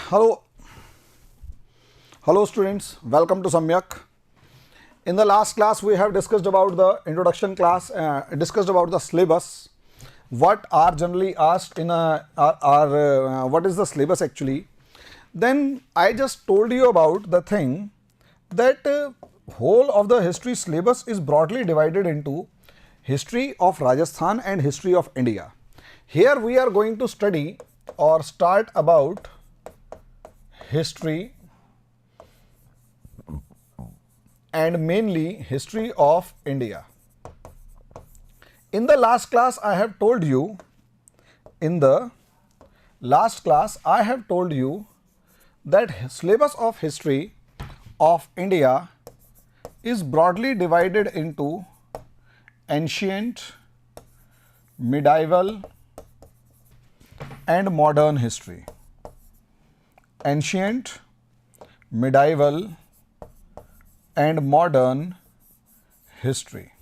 Hello, hello students, welcome to Samyak. In the last class we have discussed about the introduction class, discussed about the syllabus, what are generally asked in what is the syllabus actually. Then I just told you about the thing that whole of the history syllabus is broadly divided into history of Rajasthan and history of India. Here we are going to study or start about history and mainly history of India. In the last class I have told you, that syllabus of history of India is broadly divided into ancient, medieval and modern history. Ancient, medieval and modern history.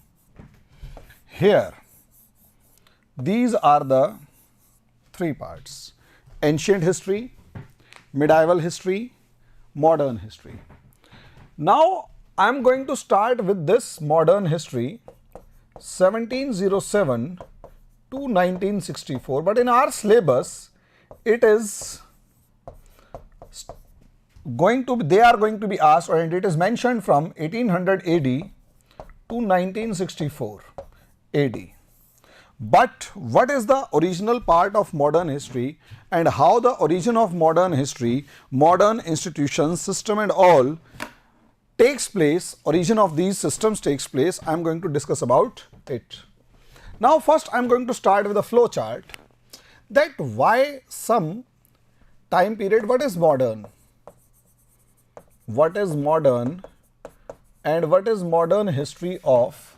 Here, these are the three parts: ancient history, medieval history, modern history. Now, I am going to start with this modern history, 1707 to 1964, but in our syllabus, it is they are going to be asked, and it is mentioned from 1800 AD to 1964 AD. But what is the original part of modern history and how the origin of modern history, modern institutions, system and all takes place, origin of these systems takes place, I am going to discuss about it. Now first I am going to start with a flow chart, that why some time period, what is modern and what is modern history of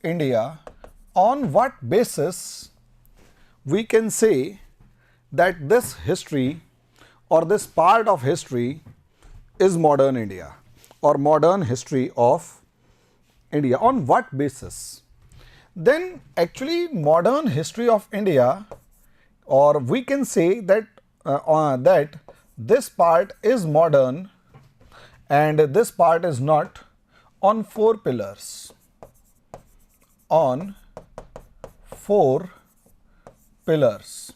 India, on what basis we can say that this history or this part of history is modern India or modern history of India, on what basis. Then actually modern history of India, or we can say that that this part is modern and this part is not, on four pillars. On four pillars.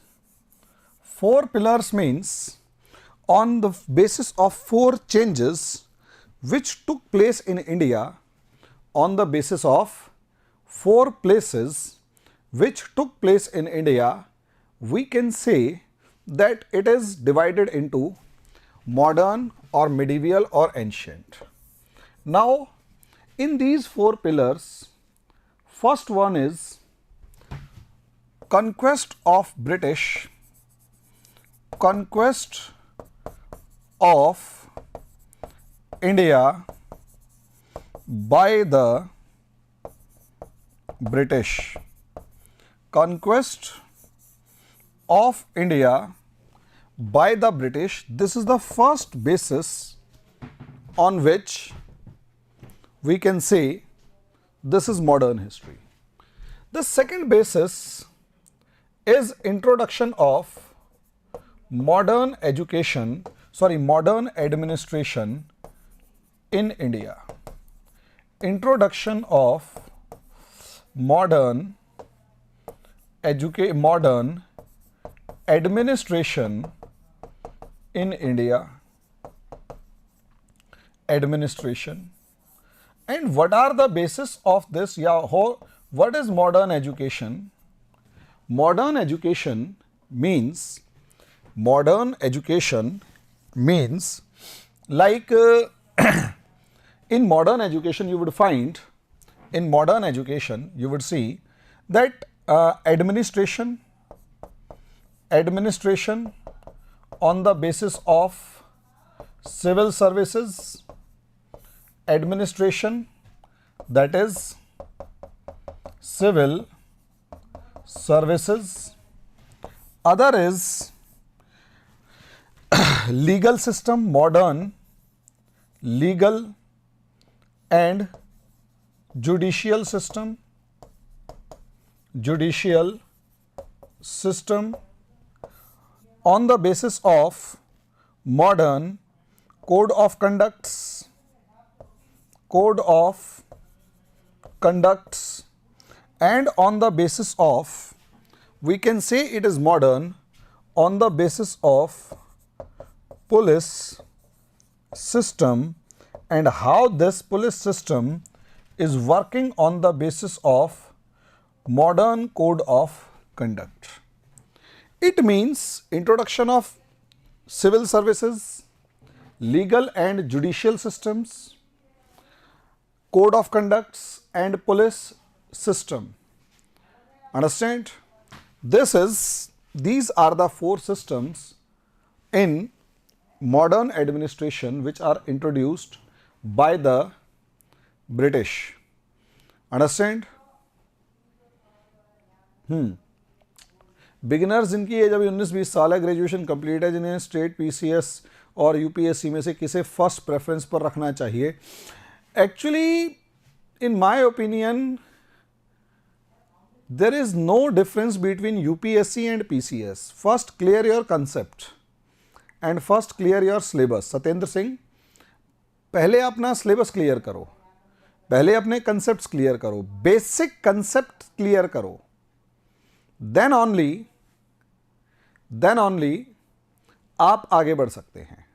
Four pillars means on the basis of four changes which took place in India, on the basis of four places which took place in India, we can say that it is divided into modern or medieval or ancient. Now, in these four pillars, first one is conquest of British, conquest of India by the British, conquest of India by the British. This is the first basis on which we can say this is modern history. The second basis is introduction of modern modern administration in India. Introduction of modern administration in India. Administration. And what are the basis of this? What is modern education? Modern education means like in modern education you would find, in modern education you would see that administration on the basis of civil services, administration, that is civil services. Other is legal system, modern legal and judicial system, on the basis of modern code of conducts, and on the basis of, we can say it is modern on the basis of police system, and how this police system is working on the basis of modern code of conduct. It means introduction of civil services, legal and judicial systems, code of conducts and police system. Understand? These are the four systems in modern administration which are introduced by the British. Understand? Beginners जिनकी as अभी 19-20 साल है, graduation complete है, जिन्हें state PCS और UPSC में से किसे फर्स्ट प्रेफरेंस पर रखना चाहिए? Actually in my opinion there is no difference between UPSC and PCS. First clear your concept and first clear your syllabus. Satyendra Singh, पहले अपना सिलेबस क्लियर करो, पहले अपने कंसेप्ट क्लियर करो, बेसिक कंसेप्ट क्लियर करो, देन ओनली आप आगे बढ़ सकते हैं.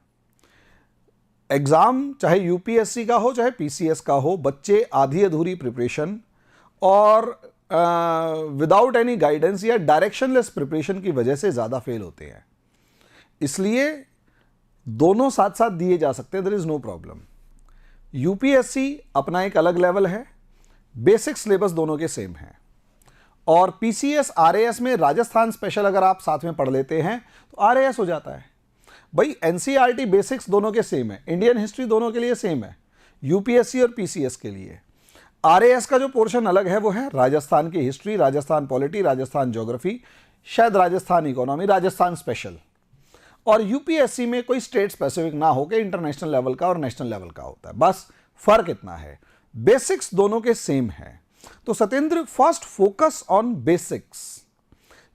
एग्जाम चाहे यूपीएससी का हो चाहे पीसीएस का हो, बच्चे आधी अधूरी प्रिपरेशन और विदाउट एनी गाइडेंस या डायरेक्शनलेस प्रिपरेशन की वजह से ज़्यादा फेल होते हैं. इसलिए दोनों साथ साथ दिए जा सकते हैं, there is no problem. UPSC अपना एक अलग लेवल है, बेसिक सिलेबस दोनों के सेम हैं, और पीसीएस आरएएस में राजस्थान स्पेशल अगर आप साथ में पढ़ लेते हैं तो आरएएस हो जाता है. भाई एनसीईआरटी बेसिक्स दोनों के सेम है, इंडियन हिस्ट्री दोनों के लिए सेम है, यूपीएससी और पीसीएस के लिए. आरएएस का जो पोर्शन अलग है वो है राजस्थान की history, Rajasthan polity, Rajasthan geography, शायद राजस्थान इकोनॉमी, राजस्थान स्पेशल. और यूपीएससी में कोई स्टेट स्पेसिफिक ना हो के इंटरनेशनल लेवल का और नेशनल लेवल का होता है. बस फर्क इतना है, बेसिक्स दोनों के सेम है. तो Satyendra, first focus on basics.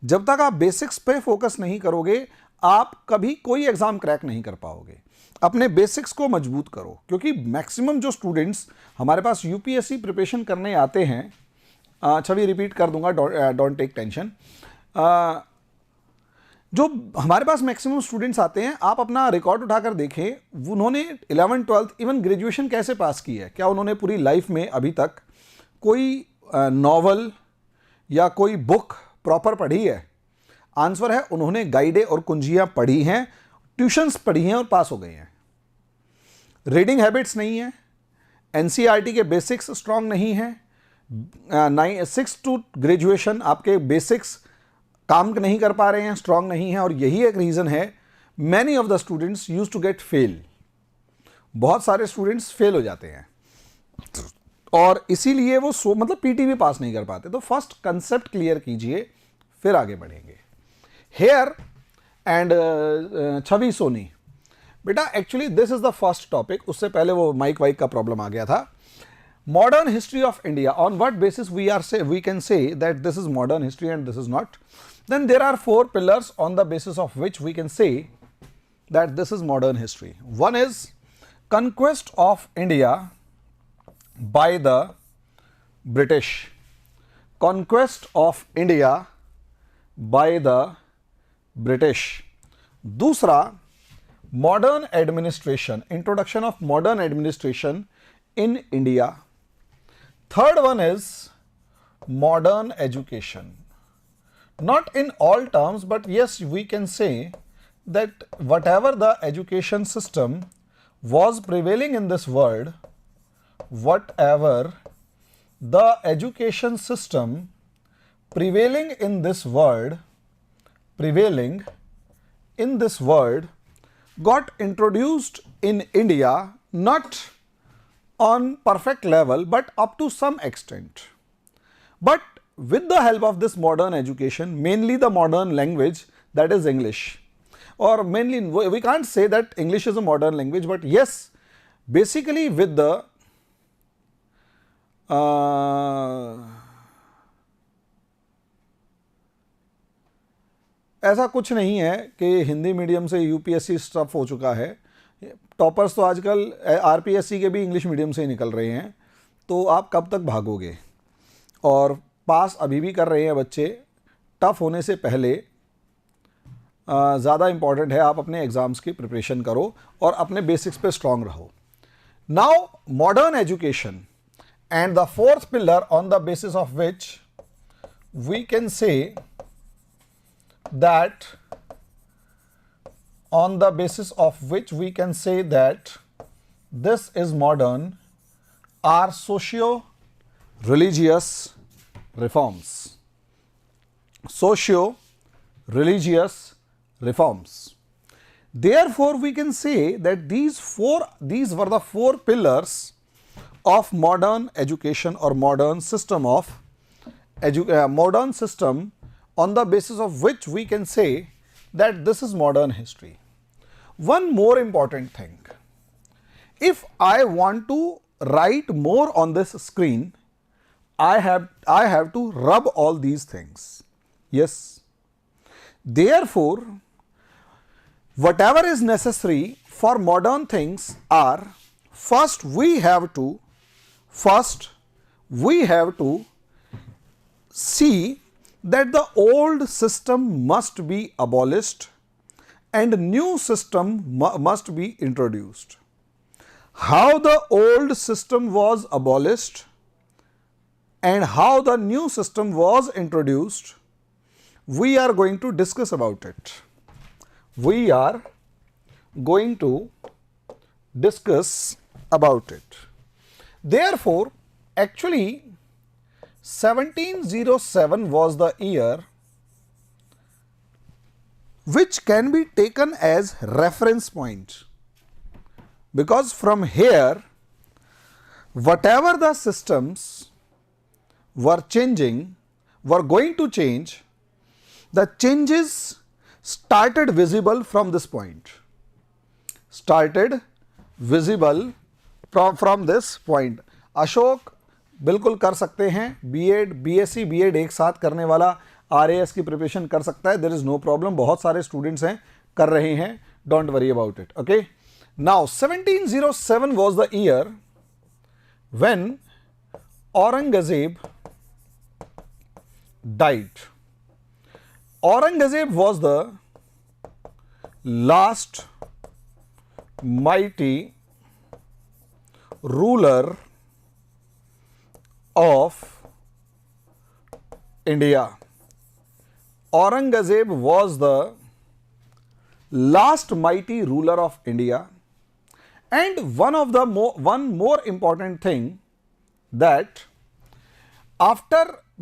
जब तक आप बेसिक्स पे फोकस नहीं करोगे आप कभी कोई एग्जाम क्रैक नहीं कर पाओगे. अपने बेसिक्स को मजबूत करो, क्योंकि मैक्सिमम जो स्टूडेंट्स हमारे पास यूपीएससी प्रिपरेशन करने आते हैं, छवि रिपीट कर दूंगा, डोंट टेक टेंशन. जो हमारे पास मैक्सिमम स्टूडेंट्स आते हैं, आप अपना रिकॉर्ड उठाकर देखें, उन्होंने 11th 12th इवन ग्रेजुएशन कैसे पास की है. क्या उन्होंने पूरी लाइफ में अभी तक कोई नॉवल या कोई बुक प्रॉपर पढ़ी है? आंसर है उन्होंने गाइडें और कुंजियां पढ़ी हैं, ट्यूशन्स पढ़ी हैं और पास हो गए हैं. रीडिंग हैबिट्स नहीं है, एनसीईआरटी के बेसिक्स स्ट्रांग नहीं है, 6 टू ग्रेजुएशन आपके बेसिक्स काम नहीं कर पा रहे हैं, स्ट्रांग नहीं है, और यही एक रीज़न है many of the students use to get fail. बहुत सारे स्टूडेंट्स फेल हो जाते हैं और इसीलिए वो मतलब पीटी भी पास नहीं कर पाते. तो फर्स्ट कंसेप्ट क्लियर कीजिए, फिर आगे बढ़ेंगे. हेयर एंड छवि सोनी, बेटा actually this is the first topic. उससे पहले वो माइक वाइक का प्रॉब्लम आ गया था. Modern history of India, on what basis we can say that this is modern history and this is not. Then there are 4 pillars on the basis of which we can say that this is modern history. One is conquest of India by the British. Conquest of India by the British. दूसरा, modern administration, introduction of modern administration in India. Third one is modern education. Not in all terms, but yes, we can say that whatever the education system was prevailing in this world, whatever the education system prevailing in this world got introduced in India, not on perfect level but up to some extent. But with the help of this modern education, mainly the modern language, that is English, or mainly we can't say that English is a modern language, but yes, basically with the ऐसा कुछ नहीं है कि Hindi medium से UPSC stuff हो चुका है। Toppers तो आजकल आरपीएससी के भी इंग्लिश मीडियम से ही निकल रहे हैं, तो आप कब तक भागोगे। और पास अभी भी कर रहे हैं बच्चे। टफ होने से पहले ज़्यादा इम्पॉर्टेंट है आप अपने एग्ज़ाम्स की प्रिपरेशन करो और अपने बेसिक्स पे स्ट्रांग रहो। Now modern education and the fourth pillar on the basis of which we can say that on the basis of which we can say that this is modern are socio-religious reforms. Socio-religious reforms. Therefore, we can say that these were the four pillars of modern education or modern system of modern system on the basis of which we can say that this is modern history. One more important thing, if I want to write more on this screen, I have to rub all these things. Yes. Therefore, whatever is necessary for modern things are, first we have to see that the old system must be abolished and new system must be introduced. How the old system was abolished and how the new system was introduced, we are going to discuss about it. We are going to discuss about it. Therefore, actually 1707 was the year which can be taken as reference point, because from here whatever the systems were going to change, the changes started visible from this point, from this point. Ashok बिल्कुल कर सकते हैं, BEd BSc BEd एक साथ करने वाला RAS की preparation कर सकता है, देयर इज नो प्रॉब्लम। बहुत सारे स्टूडेंट्स हैं कर रहे हैं, don't worry about it. Okay, now 1707 was the year when Aurangzeb died. Aurangzeb was the last mighty ruler of India. Aurangzeb was the last mighty ruler of India, and one more important thing, that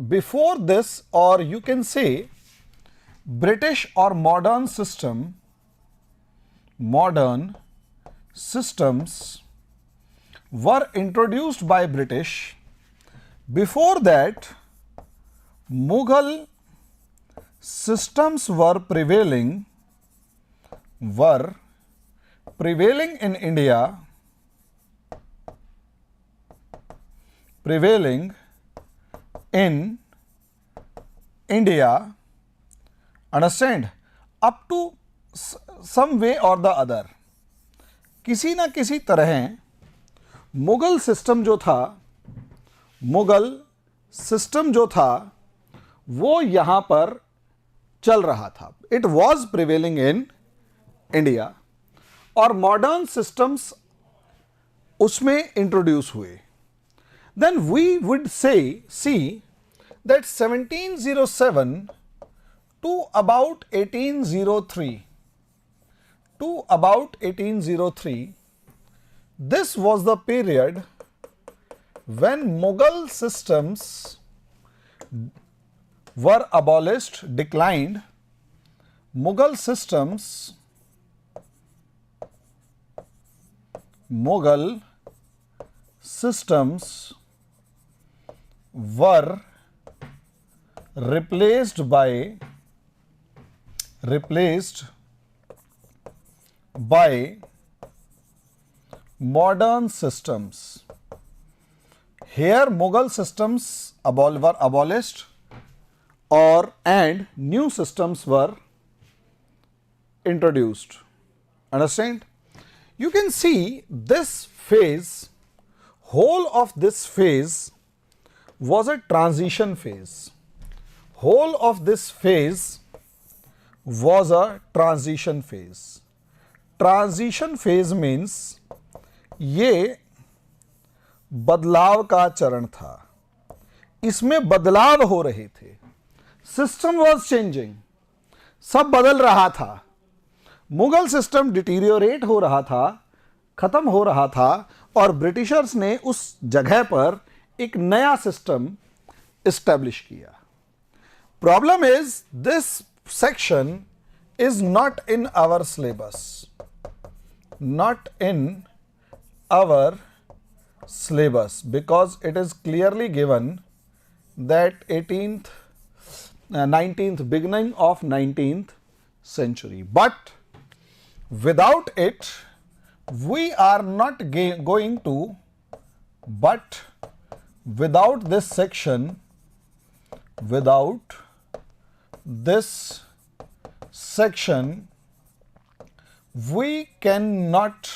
before this, or you can say British or modern systems were introduced by British. Before that, Mughal systems were prevailing in India, understand, up to some way or the other. किसी ना किसी तरह Mughal system जो था वो यहां पर चल रहा था. It was prevailing in India और मॉडर्न सिस्टम्स उसमें इंट्रोड्यूस हुए. Then we would see that 1707 to about 1803, this was the period when Mughal systems were abolished, declined. Mughal systems were replaced by modern systems. Here Mughal systems were abolished and new systems were introduced. Understand? You can see this phase, whole of this phase was a transition phase. Whole of this phase was a transition phase. Transition phase means ये बदलाव का चरण था, इसमें बदलाव हो रहे थे, सिस्टम वॉज चेंजिंग, सब बदल रहा था, मुगल सिस्टम डिटीरियोरेट हो रहा था, खत्म हो रहा था और ब्रिटिशर्स ने उस जगह पर एक नया सिस्टम एस्टेब्लिश किया. Problem is this section is not in our syllabus, not in our syllabus, because it is clearly given that 18th 19th, beginning of 19th century, but without it we are not going to, but without this section, without this section we cannot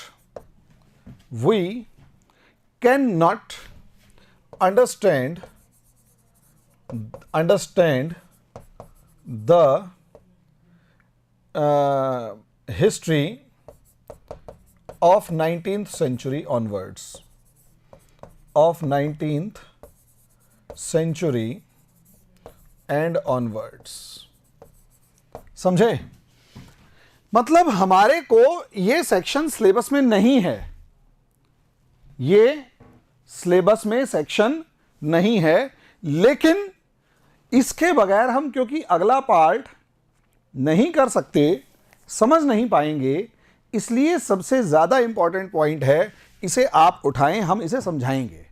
understand the history of 19th century onwards, of 19th century and onwards. समझे? मतलब हमारे को ये section syllabus में नहीं है, ये syllabus में सेक्शन नहीं है, लेकिन इसके बगैर हम क्योंकि अगला पार्ट नहीं कर सकते, समझ नहीं पाएंगे, इसलिए सबसे ज़्यादा इंपॉर्टेंट पॉइंट है, इसे आप उठाएं, हम इसे समझाएंगे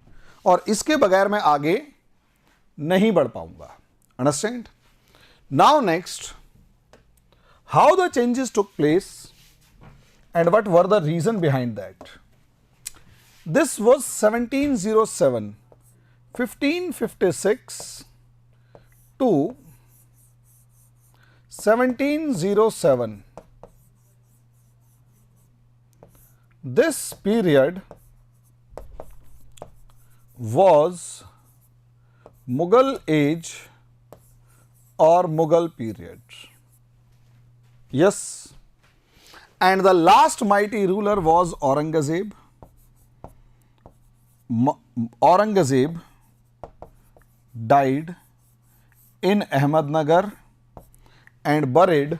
और इसके बगैर मैं आगे नहीं बढ़ पाऊंगा. Understand? Now next, how the changes took place and what were the reason behind that. This was 1707, 1556 to 1707. This period was Mughal age or Mughal period. Yes, and the last mighty ruler was Aurangzeb. Aurangzeb died in Ahmednagar and buried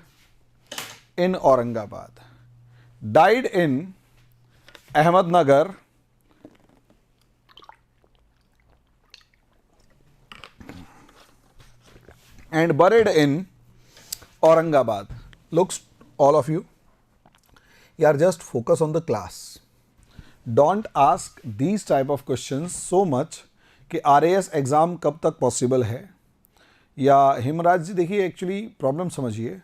in Aurangabad. Died in Ahmednagar and buried in Aurangabad. Looks, all of you, yaar, just focus on the class. Don't ask these type of questions so much कि RAS exam कब तक possible है, या हिमराज जी देखिए actually problem समझिए,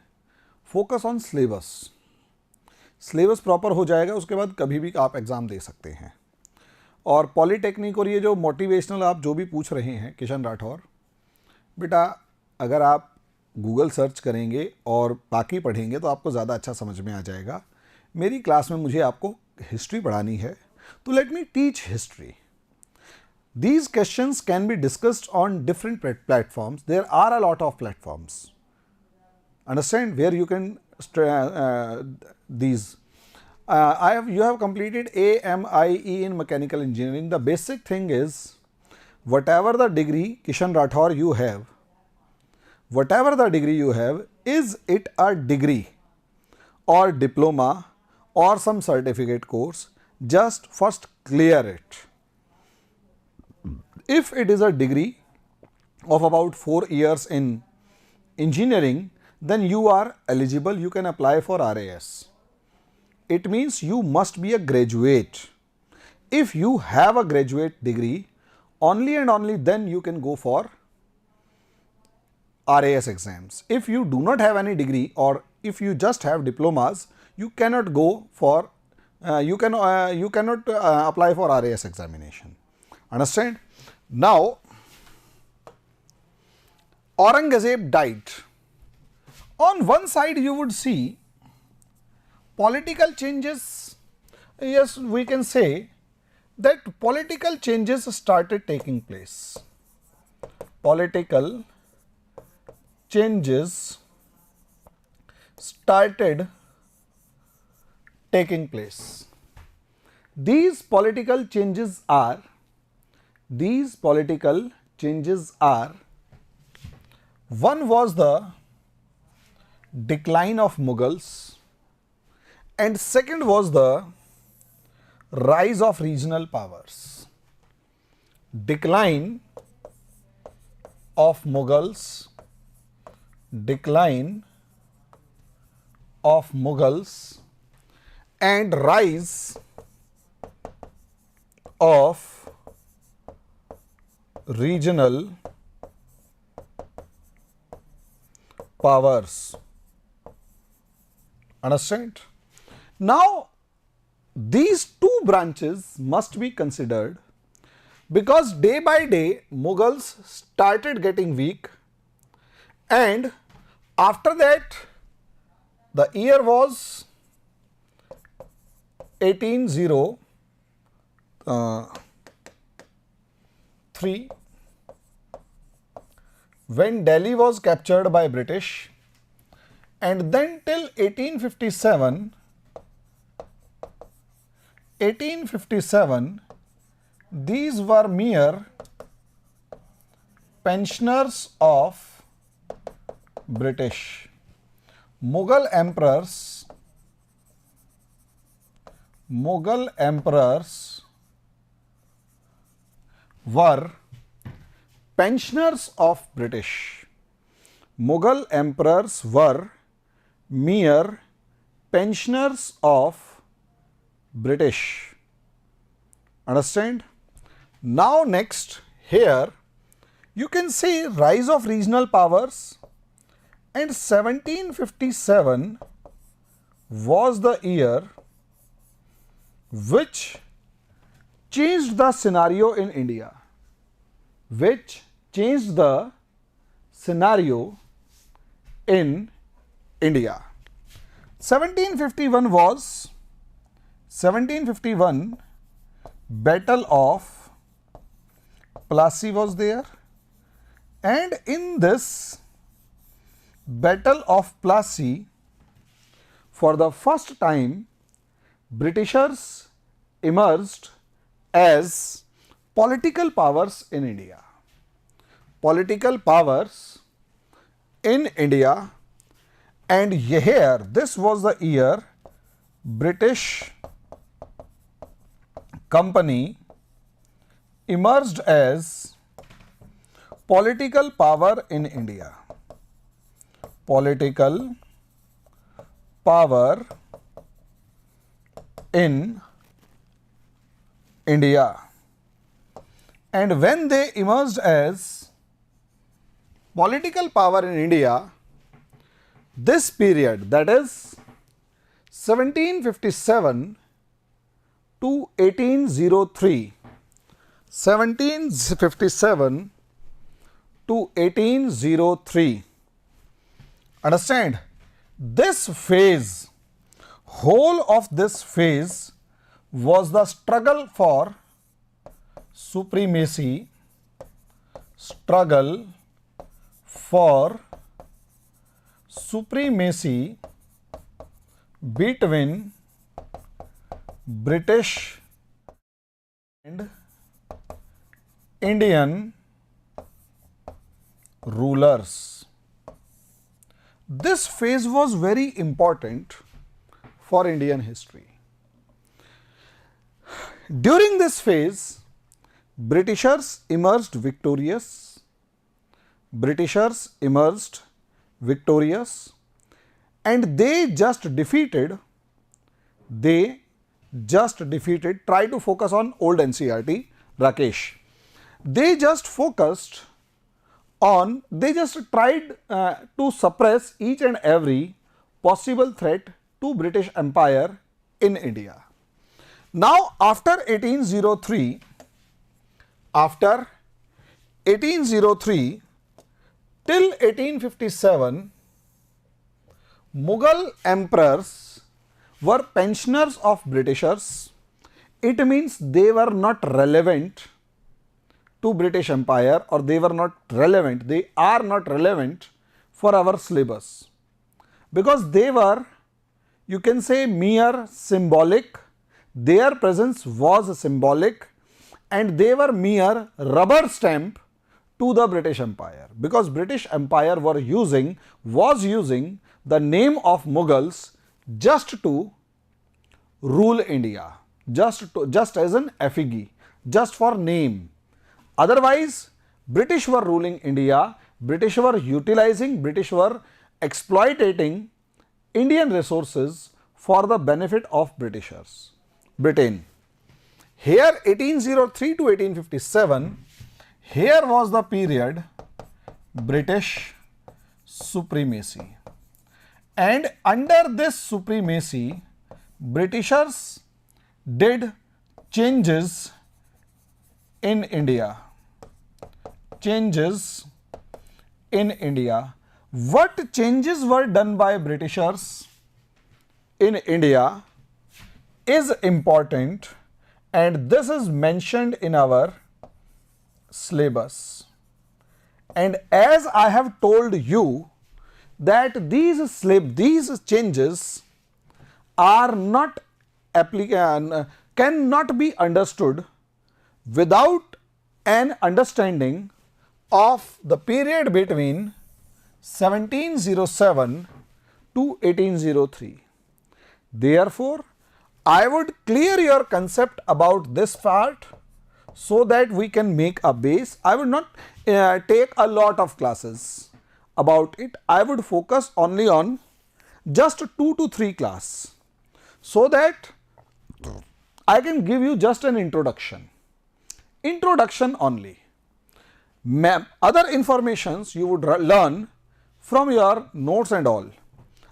focus on syllabus. Syllabus proper हो जाएगा, उसके बाद कभी भी आप एग्ज़ाम दे सकते हैं. और पॉलीटेक्निक और ये जो मोटिवेशनल आप जो भी पूछ रहे हैं किशन राठौर, बेटा अगर आप गूगल सर्च करेंगे और बाकी पढ़ेंगे तो आपको ज़्यादा अच्छा समझ में आ जाएगा. मेरी क्लास में मुझे आपको हिस्ट्री पढ़ानी है, तो let me teach history. These questions can be discussed on different platforms. There are a lot of platforms. Understand where you can these. You have completed AMIE in mechanical engineering. The basic thing is, whatever the degree Kishan Rathore you have, whatever the degree you have, is it a degree or diploma or some certificate course, just first clear it. If it is a degree of about 4 years in engineering, then you are eligible, you can apply for RAS. It means you must be a graduate. If you have a graduate degree, only and only then you can go for RAS exams. If you do not have any degree or if you just have diplomas, you cannot go for you cannot apply for RAS examination. Understand? Now, Aurangzeb died. On one side you would see political changes, yes, we can say that political changes started taking place. Political changes started taking place. These political changes are one was the decline of Mughals, and second was the rise of regional powers. Decline of Mughals, and rise of regional powers. Understand? Now, these two branches must be considered because day by day Mughals started getting weak, and after that the year was 1803 when Delhi was captured by British, and then till 1857 these were mere pensioners of British. Mughal emperors were pensioners of British. Mughal emperors were mere pensioners of British. Understand? Now next, here you can see rise of regional powers, and 1757 was the year which changed the scenario in India. 1751 Battle of Plassey was there, and in this Battle of Plassey, for the first time Britishers emerged as political powers in India. And here this was the year British company emerged as political power in India. Political power in India. And when they emerged as political power in India, this period, that is 1757 to 1803, 1757 to 1803, understand, this phase, whole of this phase was the struggle for supremacy, between British and Indian rulers. This phase was very important for Indian history. During this phase, Britishers emerged victorious, and they just defeated, try to focus on old NCERT, Rakesh. They just tried to suppress each and every possible threat to British Empire in India. Now, after 1803 till 1857, Mughal emperors were pensioners of Britishers, it means they were not relevant to British Empire, or they are not relevant for our syllabus, because they were, you can say, mere symbolic. Their presence was symbolic and they were mere rubber stamp to the British Empire, because British Empire was using the name of Mughals just to rule India, just as an effigy, just for name. Otherwise, British were ruling India, British were utilizing, British were exploiting Indian resources for the benefit of Britain. Here 1803 to 1857, here was the period British supremacy, and under this supremacy, Britishers did changes in India. What changes were done by Britishers in India is important, and this is mentioned in our syllabus. And as I have told you that these changes are not cannot be understood without an understanding of the period between 1707 to 1803. Therefore, I would clear your concept about this part so that we can make a base. I would not take a lot of classes about it. I would focus only on just 2 to 3 classes so that I can give you just an introduction only. Other informations you would learn from your notes and all.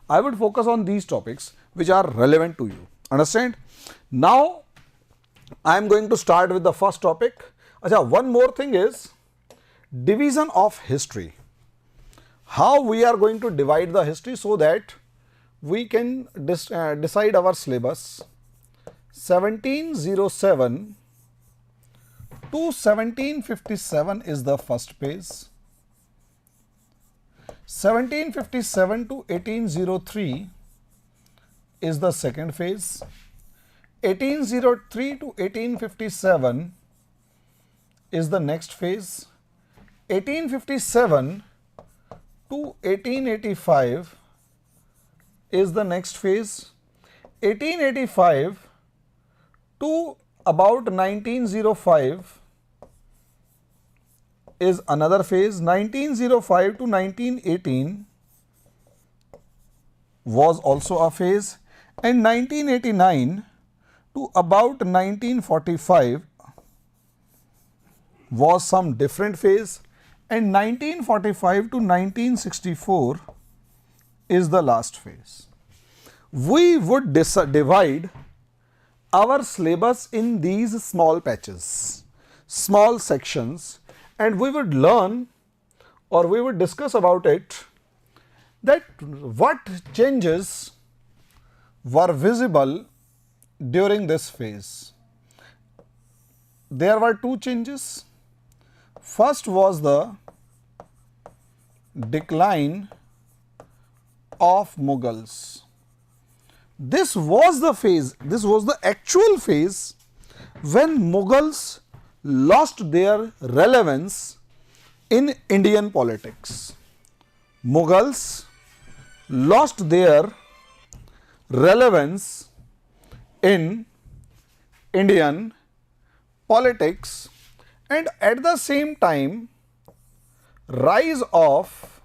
I would focus on these topics which are relevant to you. Understand? Now, I am going to start with the first topic. One more thing is division of history. How we are going to divide the history so that we can decide our syllabus. 1707 to 1757 is the first phase. 1757 to 1803 is the second phase. 1803 to 1857 is the next phase. 1857 to 1885 is the next phase. 1885 to about 1905 is another phase. 1905 to 1918 was also a phase, and 1989 to about 1945 was some different phase, and 1945 to 1964 is the last phase. We would divide our syllabus in these small patches, small sections, and we would learn, or we would discuss about it, that what changes were visible during this phase. There were 2 changes. First was the decline of Mughals. This was the actual phase when Mughals lost their relevance in Indian politics. Mughals lost their relevance in Indian politics, and at the same time, rise of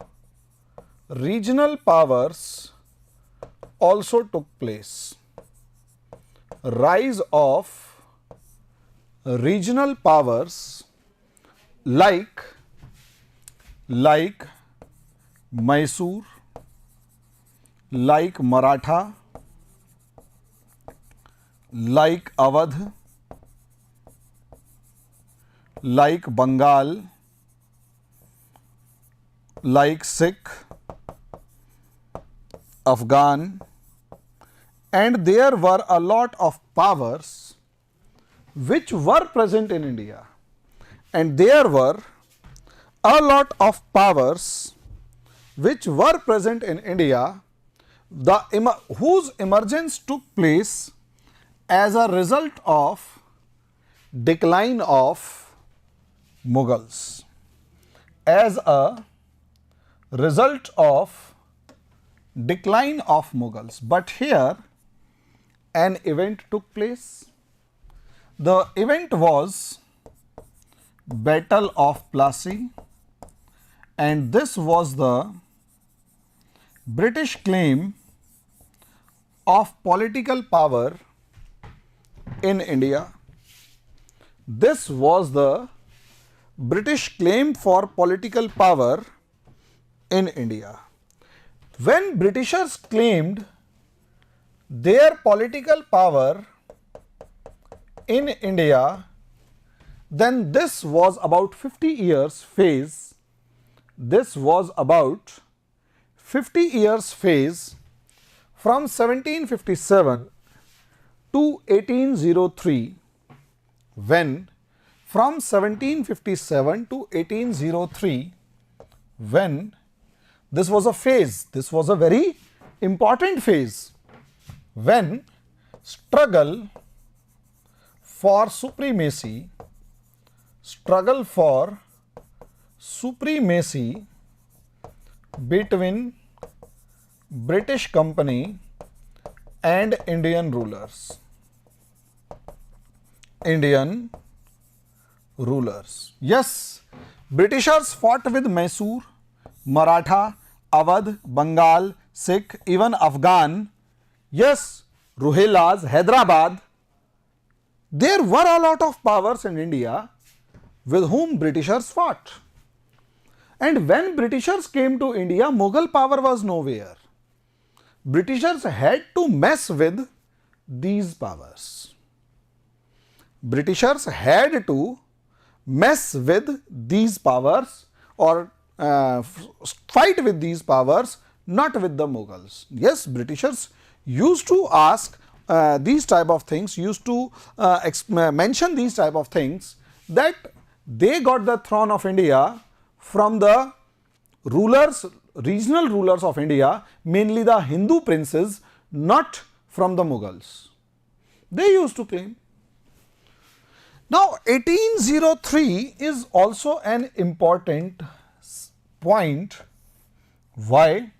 regional powers also took place. Rise of regional powers like Mysore, like Maratha, like Awadh, like Bengal, like Sikh, Afghan, and there were a lot of powers which were present in India, and there were a lot of powers which were present in India, whose emergence took place as a result of decline of Mughals, as a result of decline of Mughals. But here an event took place. The event was Battle of Plassey, and this was the British claim of political power in India. This was the British claim for political power in India. When Britishers claimed their political power in India, then this was about 50 years phase. This was about 50 years phase from 1757 to 1803, when from 1757 to 1803, when this was a phase, this was a very important phase, when struggle for supremacy between British Company and Indian rulers. Yes, Britishers fought with Mysore, Maratha, Awadh, Bengal, Sikh, even Afghan. Yes, Rohillas, Hyderabad. There were a lot of powers in India with whom Britishers fought. And when Britishers came to India, Mughal power was nowhere. Britishers had to mess with these powers. Britishers had to mess with these powers or fight with these powers, not with the Mughals. Yes, Britishers used to ask these type of things, used to mention these type of things, that they got the throne of India from the rulers, regional rulers of India, mainly the Hindu princes, not from the Mughals. They used to claim. Now 1803 is also an important point. Why?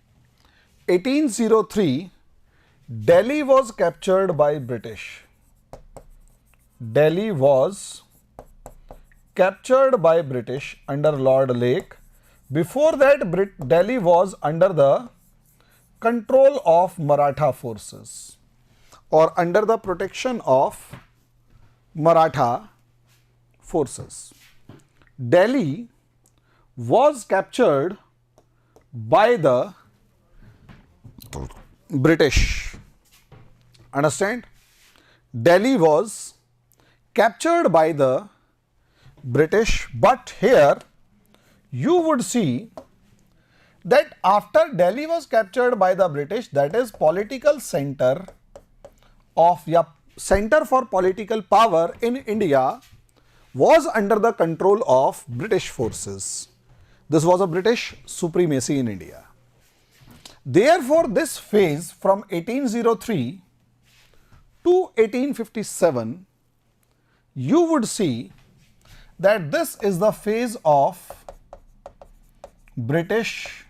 1803, Delhi was captured by British. Delhi was captured by British under Lord Lake. Before that, Delhi was under the control of Maratha forces or under the protection of Maratha forces. Delhi was captured by the British. Understand? Delhi was captured by the British, but here you would see that after Delhi was captured by the British, that is political center of center for political power in India was under the control of British forces. This was a British supremacy in India. Therefore, this phase from 1803 to 1857, you would see that this is the phase of British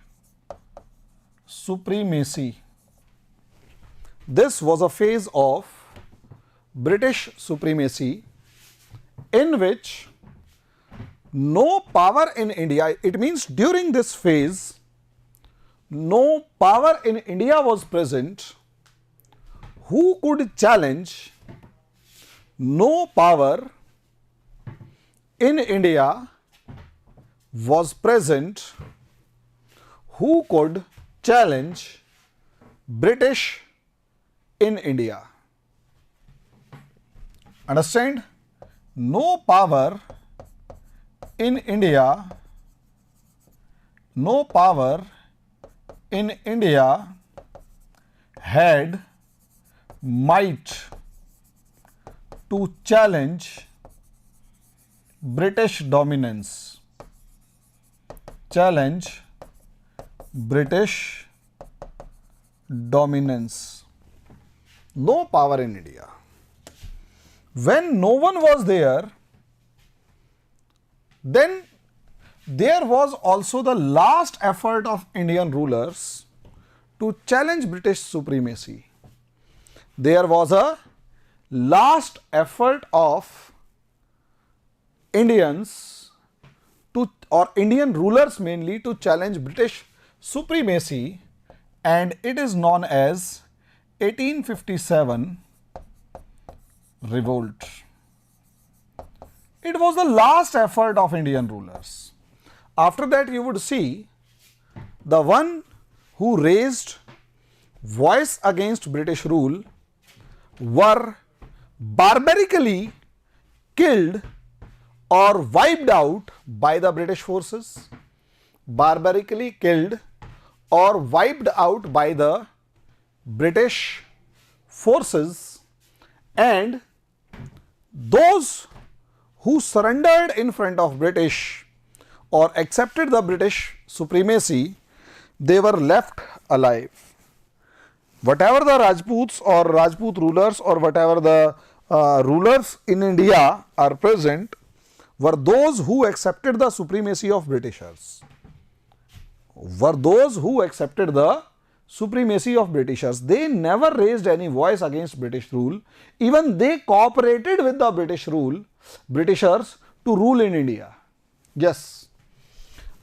supremacy. This was a phase of British supremacy in which no power in India, it means during this phase, no power in India was present who could challenge, no power in India was present who could challenge British in India. Understand? No power in India, no power in India had might to challenge British dominance. Challenge British dominance. No power in India. When no one was there, then there was also the last effort of Indian rulers to challenge British supremacy. There was a last effort of Indians to, or Indian rulers mainly, to challenge British supremacy, and it is known as 1857 revolt. It was the last effort of Indian rulers. After that, you would see the one who raised voice against British rule were barbarically killed or wiped out by the British forces. Barbarically killed or wiped out by the British forces, and those who surrendered in front of British or accepted the British supremacy, they were left alive. Whatever the Rajputs or Rajput rulers or whatever the rulers in India are present were those who accepted the supremacy of Britishers. Were those who accepted the supremacy of Britishers. They never raised any voice against British rule. Even they cooperated with the Britishers to rule in India. Yes.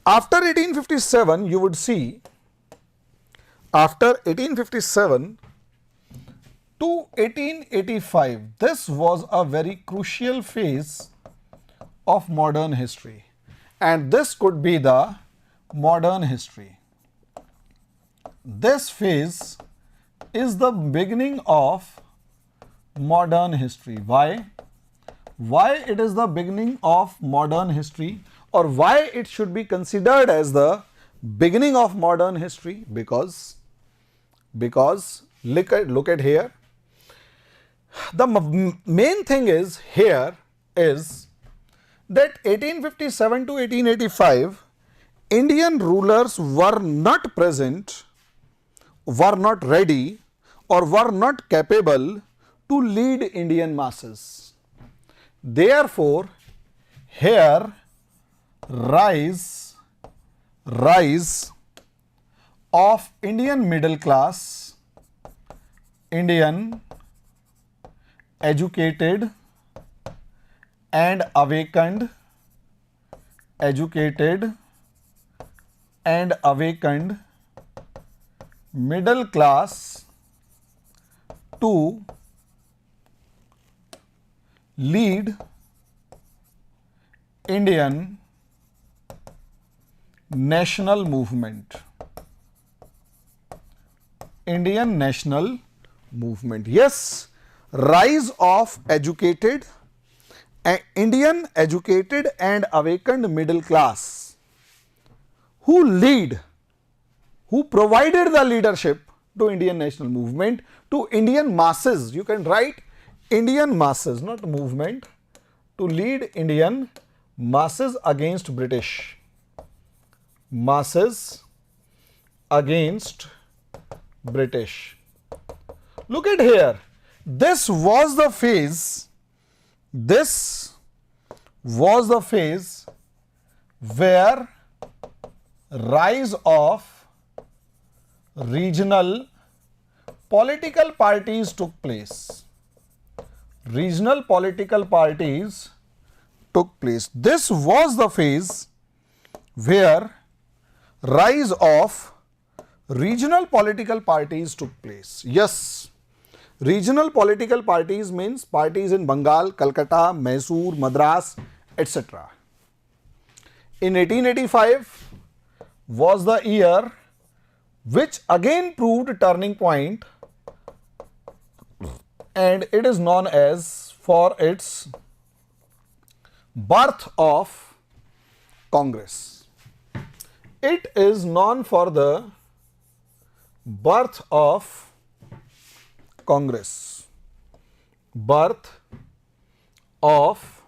After 1857, you would see, after 1857 to 1885, this was a very crucial phase of modern history, and this could be the modern history. This phase is the beginning of modern history. Why? Why it is the beginning of modern history, or why it should be considered as the beginning of modern history? Because look at here. The main thing is here is that 1857 to 1885, Indian rulers were not present, were not ready, or were not capable to lead Indian masses. Therefore, here rise of Indian middle class, Indian educated and awakened, middle class to lead Indian national movement. Indian national movement. Yes, rise of Indian educated and awakened middle class who provided the leadership to Indian national movement, to Indian masses. You can write Indian masses, not movement, to lead Indian masses against British. Masses against British. Look at here. This was the phase where rise of regional political parties took place. Regional political parties took place. This was the phase where rise of regional political parties took place. Yes, regional political parties means parties in Bengal, Calcutta, Mysore, Madras, etc. In 1885 was the year which again proved turning point, and it is known as for its birth of Congress. It is known for the birth of Congress. Birth of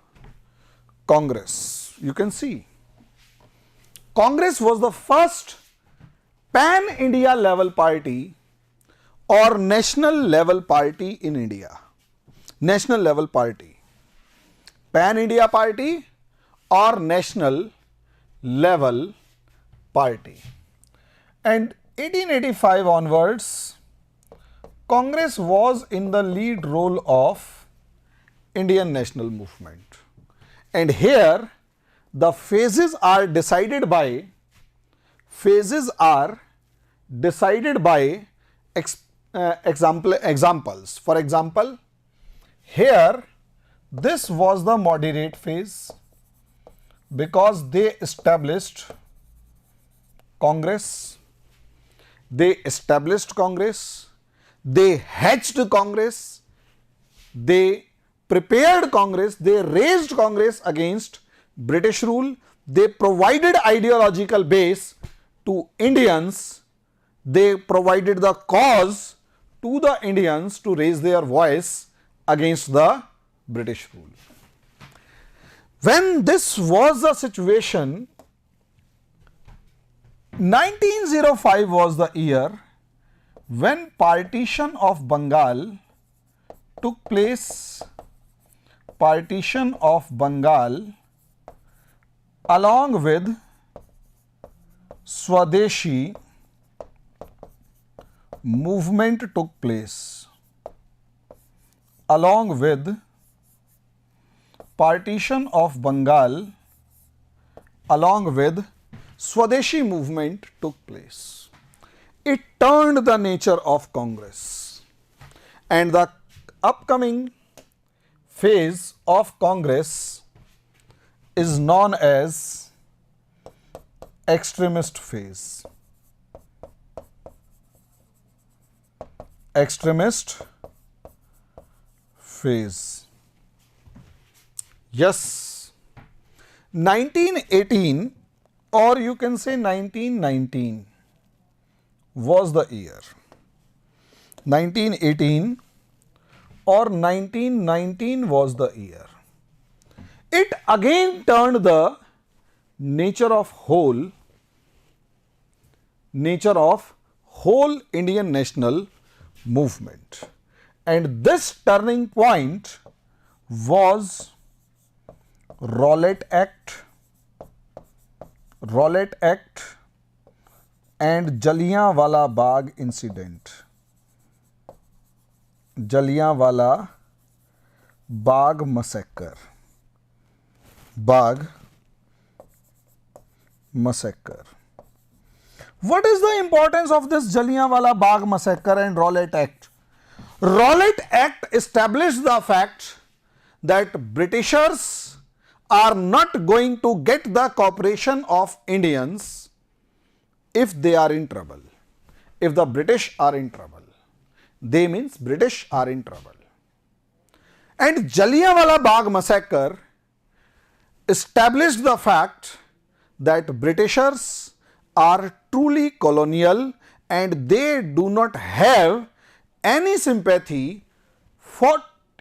Congress. You can see Congress was the first pan-India level party or national level party in India. National level party. Pan-India party or national level party. And 1885 onwards, Congress was in the lead role of Indian national movement. And here the phases are decided by examples. For example, here this was the moderate phase because they established Congress, they hatched Congress, they prepared Congress, they raised Congress against British rule, they provided ideological base to Indians, they provided the cause to the Indians to raise their voice against the British rule. When this was the situation, 1905 was the year when partition of Bengal took place. Partition of Bengal along with Swadeshi movement took place. Along with partition of Bengal along with Swadeshi movement took place. It turned the nature of Congress, and the upcoming phase of Congress is known as extremist phase. Extremist phase. Yes, 1918 or you can say 1919 was the year. 1918 or 1919 was the year. It again turned the nature of whole Indian national movement, and this turning point was Rowlatt Act and Jallianwala Bagh incident. Jallianwala Bagh massacre. What is the importance of this Jallianwala Bagh massacre and Rowlatt Act? Rowlatt Act established the fact that Britishers are not going to get the cooperation of Indians if they are in trouble. If the British are in trouble, they means British are in trouble. And Jallianwala Bagh massacre established the fact that Britishers are truly colonial and they do not have any sympathy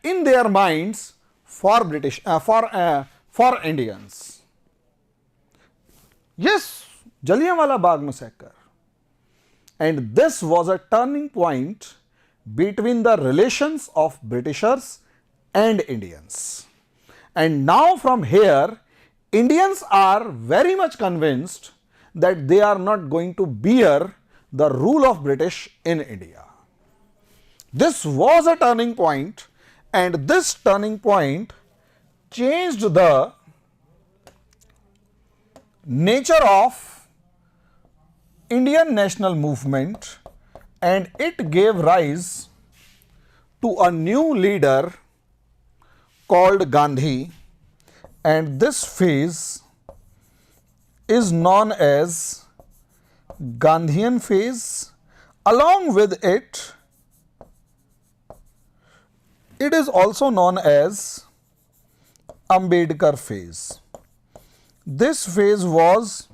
in their minds for for Indians. Yes, Jallianwala Bagh massacre, and this was a turning point between the relations of Britishers and Indians. And now from here, Indians are very much convinced that they are not going to bear the rule of British in India. This was a turning point, and this turning point changed the nature of Indian national movement, and it gave rise to a new leader called Gandhi, and this phase is known as Gandhian phase. Along with it, it is also known as Ambedkar phase. This phase was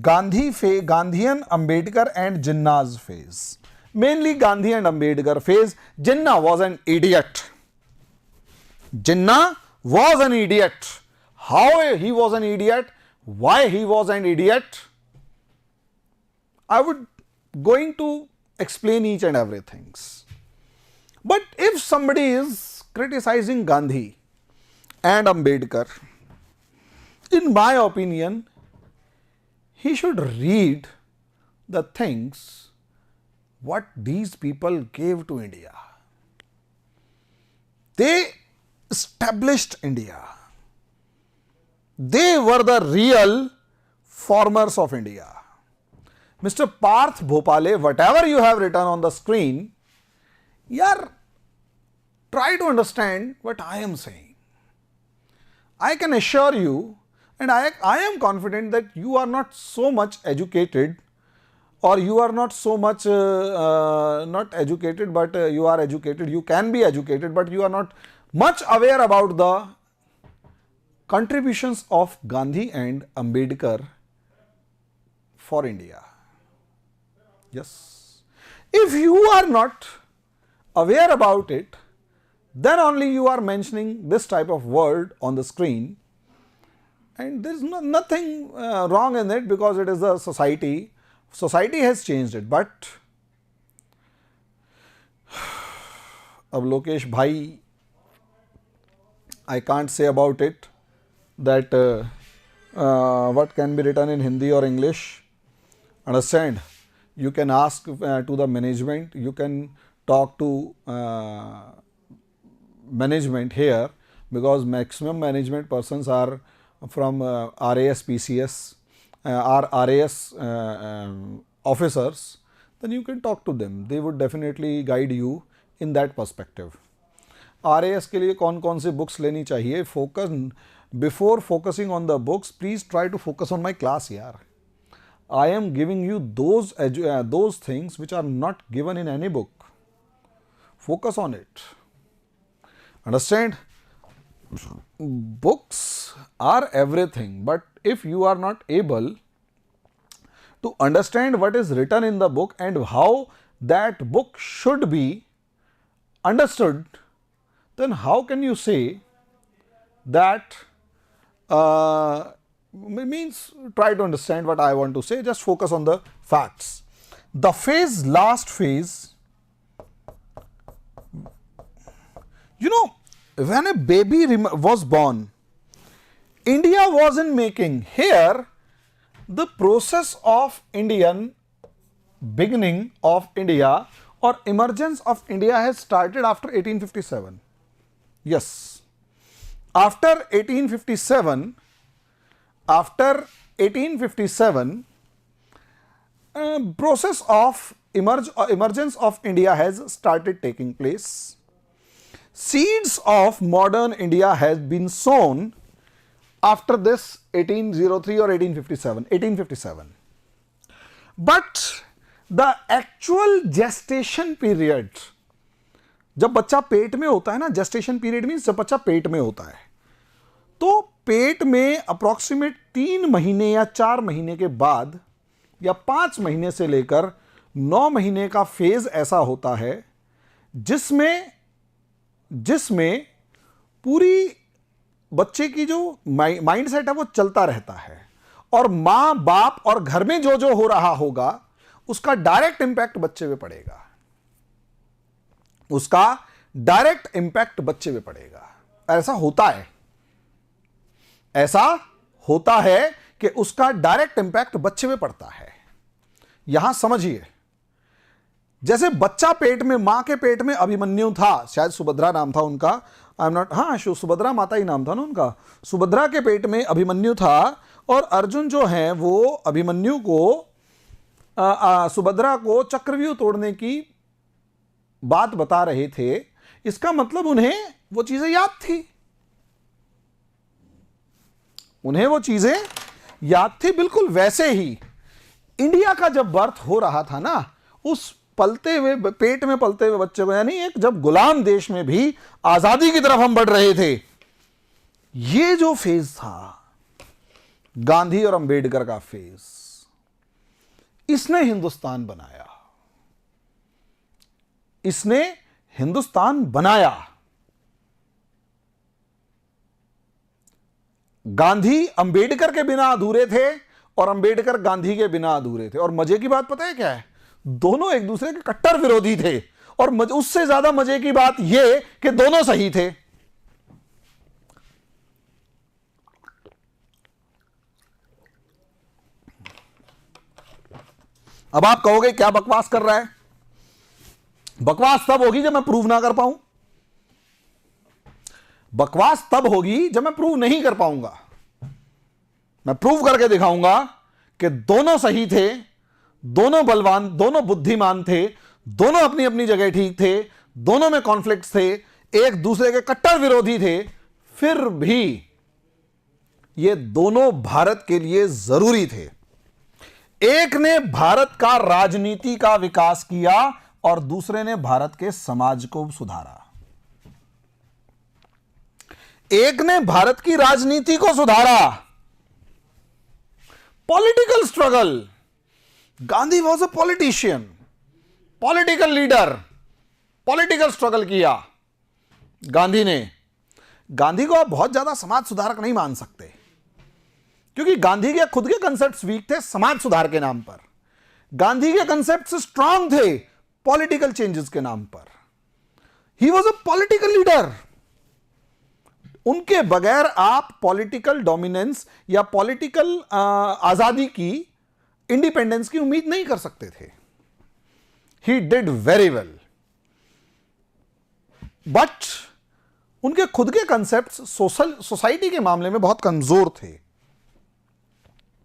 Gandhian, Ambedkar and Jinnah's phase. mainly Gandhi and Ambedkar phase. Jinnah was an idiot. Jinnah was an idiot. How he was an idiot, why he was an idiot, I would going to explain each and everything. But if somebody is criticizing Gandhi and Ambedkar, in my opinion, he should read the things what these people gave to India. They established India. They were the real formers of India. Mr. Parth Bhopale, whatever you have written on the screen, try to understand what I am saying. I can assure you, and I am confident that you are not so much educated, or you are not so much not educated, but you are educated. You can be educated, but you are not much aware about the contributions of Gandhi and Ambedkar for India. Yes. If you are not aware about it, then only you are mentioning this type of word on the screen, and there is nothing wrong in it, because it is a society. Society has changed it, but ab Lokesh bhai, I can't say about it that what can be written in Hindi or English. Understand? You can ask to the management, you can talk to management here, because maximum management persons are from RAS, PCS, or RAS officers. Then you can talk to them. They would definitely guide you in that perspective. RAS के लिए कौन कौन से books लेनी चाहिए? Focus before focusing on the books. Please try to focus on my class, यार. I am giving you those things which are not given in any book. Focus on it. Understand? Books are everything, but if you are not able to understand what is written in the book and how that book should be understood, then how can you say that means try to understand what I want to say, just focus on the facts. The phase, last phase, you know, when a baby was born, India was in making. Here, the process of Indian beginning of India or emergence of India has started after 1857. Yes. After 1857, process of emergence of India has started taking place. Seeds of modern India has been sown after this 1803 or 1857. But the actual gestation period, जब बच्चा पेट में होता है ना, gestation period means जब बच्चा पेट में होता है, तो पेट में अप्रोक्सीमेट 3 महीने या 4 महीने के बाद या 5 महीने से लेकर 9 महीने का फेज ऐसा होता है जिसमें पूरी बच्चे की जो माइंड सेट है वो चलता रहता है, और मां बाप और घर में जो जो हो रहा होगा उसका डायरेक्ट इंपैक्ट बच्चे पे पड़ेगा, उसका डायरेक्ट इंपैक्ट बच्चे पे पड़ेगा. ऐसा होता है कि उसका डायरेक्ट इंपैक्ट बच्चे पे पड़ता है. यहां समझिए, जैसे बच्चा पेट में, मां के पेट में अभिमन्यु था, शायद सुभद्रा नाम था उनका, आई एम नॉट, हाँ सुभद्रा माता ही नाम था ना उनका. सुभद्रा के पेट में अभिमन्यु था, और अर्जुन जो है वो अभिमन्यु को सुभद्रा को चक्रव्यूह तोड़ने की बात बता रहे थे. इसका मतलब उन्हें वो चीजें याद थी, उन्हें वो चीजें याद थी. बिल्कुल वैसे ही इंडिया का जब बर्थ हो रहा था ना, उस पलते हुए पेट में पलते हुए बच्चे को, यानी एक जब गुलाम देश में भी आजादी की तरफ हम बढ़ रहे थे, ये जो फेज था गांधी और अंबेडकर का फेज, इसने हिंदुस्तान बनाया. इसने हिंदुस्तान बनाया। गांधी अंबेडकर के बिना अधूरे थे और अंबेडकर गांधी के बिना अधूरे थे। और मजे की बात पता है क्या है? दोनों एक दूसरे के कट्टर विरोधी थे। और उससे ज्यादा मजे की बात यह कि दोनों सही थे। अब आप कहोगे क्या बकवास कर रहा है? बकवास तब होगी जब मैं प्रूव ना कर पाऊं। बकवास तब होगी जब मैं प्रूव नहीं कर पाऊंगा। मैं प्रूव करके दिखाऊंगा कि दोनों सही थे, दोनों बलवान, दोनों बुद्धिमान थे, दोनों अपनी अपनी जगह ठीक थे, दोनों में कॉन्फ्लिक्ट्स थे, एक दूसरे के कट्टर विरोधी थे, फिर भी ये दोनों भारत के लिए जरूरी थे। एक ने भारत का राजनीति का विकास किया और दूसरे ने भारत के समाज को सुधारा। एक ने भारत की राजनीति को सुधारा, political struggle. Gandhi was a politician, political leader, political struggle किया गांधी को आप बहुत ज्यादा समाज सुधारक नहीं मान सकते, क्योंकि गांधी के खुद के कंसेप्ट्स वीक थे समाज सुधार के नाम पर। गांधी के कंसेप्ट्स स्ट्रांग थे पॉलिटिकल चेंजेस के नाम पर। He was a political leader. उनके बगैर आप पॉलिटिकल डोमिनेंस या पॉलिटिकल आजादी की, इंडिपेंडेंस की उम्मीद नहीं कर सकते थे। He did very well, but उनके खुद के कंसेप्ट्स सोसाइटी के मामले में बहुत कमजोर थे।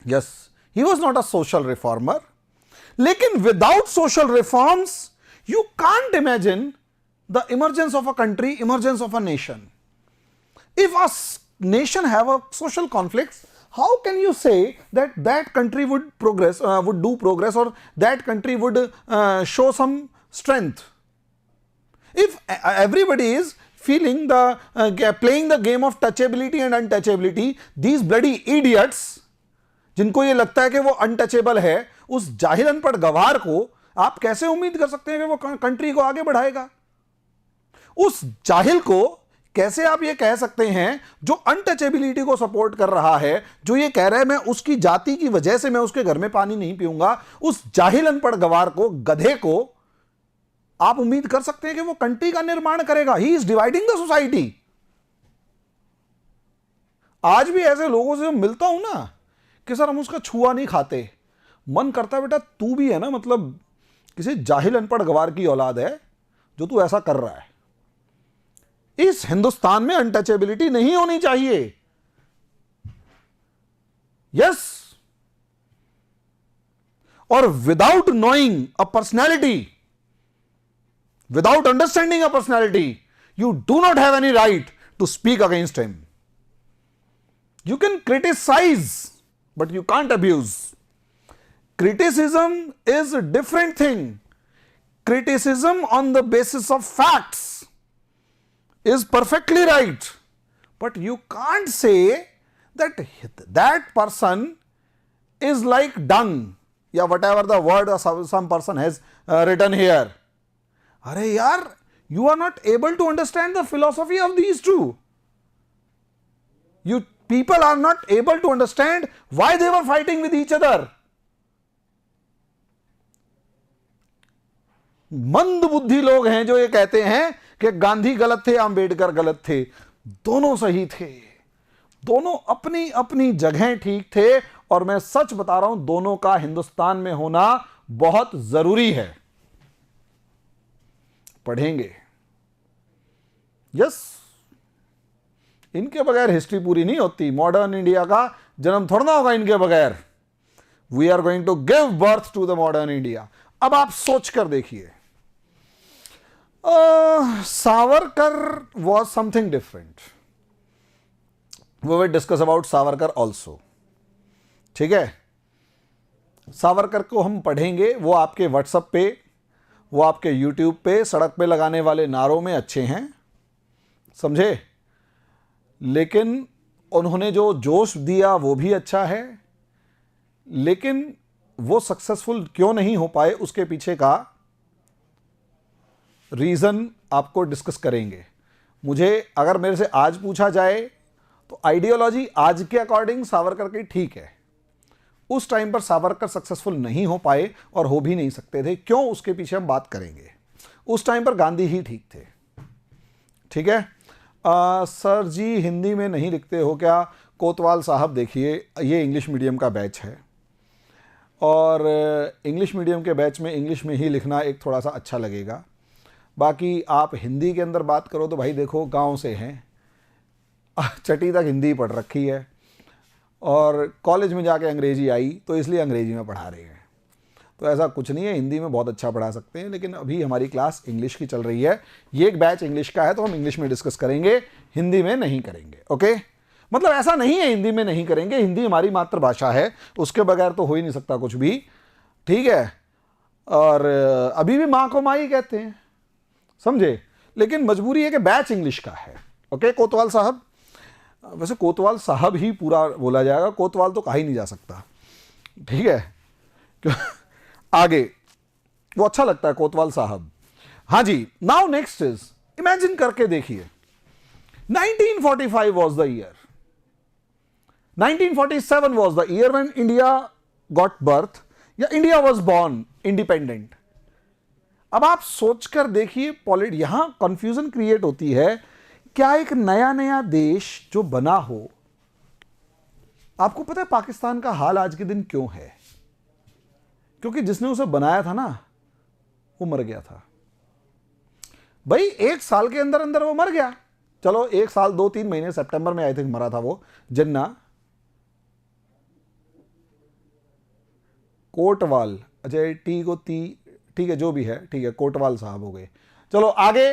Yes, he was not a social reformer, लेकिन without social reforms you can't imagine the emergence of a country, emergence of a nation. If a nation have a social conflicts, how can you say that that country would progress, would do progress, or that country would show some strength? If everybody is feeling the playing the game of touchability and untouchability, these bloody idiots, जिनको ये लगता है कि वो untouchable है, उस जाहिल अनपढ़ गवार को आप कैसे उम्मीद कर सकते हैं कि वो कंट्री को आगे बढ़ाएगा? उस जाहिल को कैसे आप ये कह सकते हैं जो अनटचेबिलिटी को सपोर्ट कर रहा है, जो ये कह रहा है मैं उसकी जाति की वजह से मैं उसके घर में पानी नहीं पीऊंगा, उस जाहिल अनपढ़ गवार को, गधे को आप उम्मीद कर सकते हैं कि वो कंट्री का निर्माण करेगा? He is dividing the society. आज भी ऐसे लोगों से मिलता हूं ना कि सर हम उसका छुआ नहीं खाते, मन करता है बेटा तू भी है ना, मतलब किसी जाहिल अनपढ़ गवार की औलाद है जो तू ऐसा कर रहा है। इस हिंदुस्तान में अनटचेबिलिटी नहीं होनी चाहिए। यस, और without knowing a personality, without understanding a personality, you do not have any right to speak against him. You can criticize, but you can't abuse. Criticism is a different thing. Criticism on the basis of facts is perfectly right, but you can't say that that person is like dung, या whatever the word some person has written here. अरे यार, you are not able to understand the philosophy of these two. You people are not able to understand why they were fighting with each other. मंद बुद्धि लोग हैं जो ये कहते हैं कि गांधी गलत थे, अंबेडकर गलत थे। दोनों सही थे, दोनों अपनी अपनी जगह ठीक थे, और मैं सच बता रहा हूं दोनों का हिंदुस्तान में होना बहुत जरूरी है। पढ़ेंगे। यस, इनके बगैर हिस्ट्री पूरी नहीं होती। मॉडर्न इंडिया का जन्म थोड़ा ना होगा इनके बगैर। We are going to give birth to the modern India. अब आप सोच कर देखिए, Savarkar was something different. We will discuss about Savarkar also. ठीक है, सावरकर को हम पढ़ेंगे। वो आपके व्हाट्सएप पे, वो आपके यूट्यूब पे, सड़क पे लगाने वाले नारों में अच्छे हैं, समझे, लेकिन उन्होंने जो जोश दिया वो भी अच्छा है, लेकिन वो सक्सेसफुल क्यों नहीं हो पाए उसके पीछे का रीज़न आपको डिस्कस करेंगे। मुझे अगर मेरे से आज पूछा जाए तो आइडियोलॉजी आज के अकॉर्डिंग सावरकर की ठीक है। उस टाइम पर सावरकर सक्सेसफुल नहीं हो पाए और हो भी नहीं सकते थे। क्यों, उसके पीछे हम बात करेंगे। उस टाइम पर गांधी ही ठीक थे। ठीक है। सर जी हिंदी में नहीं लिखते हो क्या? कोतवाल साहब देखिए, ये इंग्लिश मीडियम का बैच है और इंग्लिश मीडियम के बैच में इंग्लिश में ही लिखना एक थोड़ा सा अच्छा लगेगा। बाकी आप हिंदी के अंदर बात करो तो भाई देखो, गांव से हैं, छठी तक हिंदी पढ़ रखी है और कॉलेज में जाके अंग्रेजी आई तो इसलिए अंग्रेजी में पढ़ा रहे हैं। तो ऐसा कुछ नहीं है, हिंदी में बहुत अच्छा पढ़ा सकते हैं, लेकिन अभी हमारी क्लास इंग्लिश की चल रही है। ये एक बैच इंग्लिश का है तो हम इंग्लिश में डिस्कस करेंगे, हिंदी में नहीं करेंगे। ओके, मतलब ऐसा नहीं है हिंदी में नहीं करेंगे, हिंदी हमारी मातृभाषा है, उसके बगैर तो हो ही नहीं सकता कुछ भी। ठीक है। और अभी भी माँ को माँ ही कहते हैं, समझे, लेकिन मजबूरी है कि बैच इंग्लिश का है। ओके कोतवाल साहब, वैसे कोतवाल साहब ही पूरा बोला जाएगा, कोतवाल तो कहा ही नहीं जा सकता। ठीक है, आगे वो अच्छा लगता है कोतवाल साहब। हाँ जी, नाउ नेक्स्ट इज, इमेजिन करके देखिए 1945 was the year, 1947 was the year when India got birth या India was born independent। अब आप सोचकर देखिए, यहां कंफ्यूजन क्रिएट होती है। क्या एक नया नया देश जो बना हो, आपको पता है पाकिस्तान का हाल आज के दिन क्यों है? क्योंकि जिसने उसे बनाया था ना, वो मर गया था भाई। एक साल के अंदर अंदर वो मर गया। चलो एक साल 2-3 महीने, सितंबर में आई थिंक मरा था वो जिन्ना कोटवाल। अच्छा टी को ती, ठीक है जो भी है, ठीक है, कोटवाल साहब हो गए। चलो आगे,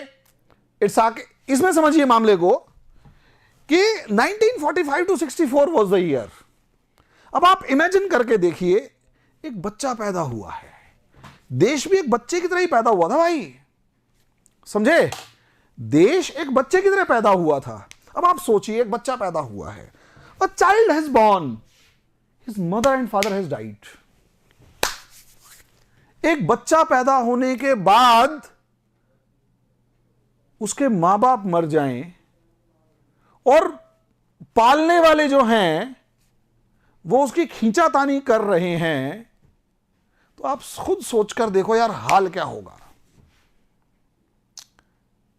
इट्स आके इसमें समझिए मामले को कि 1945 to 64 वाज द ईयर। अब आप इमेजिन करके देखिए, एक बच्चा पैदा हुआ है, देश भी एक बच्चे की तरह ही पैदा हुआ था भाई, समझे, देश एक बच्चे की तरह पैदा हुआ था। अब आप सोचिए, एक बच्चा पैदा हुआ है, a child has born, his mother and father has died. एक बच्चा पैदा होने के बाद उसके मां बाप मर जाएं और पालने वाले जो हैं वो उसकी खींचातानी कर रहे हैं, तो आप खुद सोचकर देखो यार हाल क्या होगा।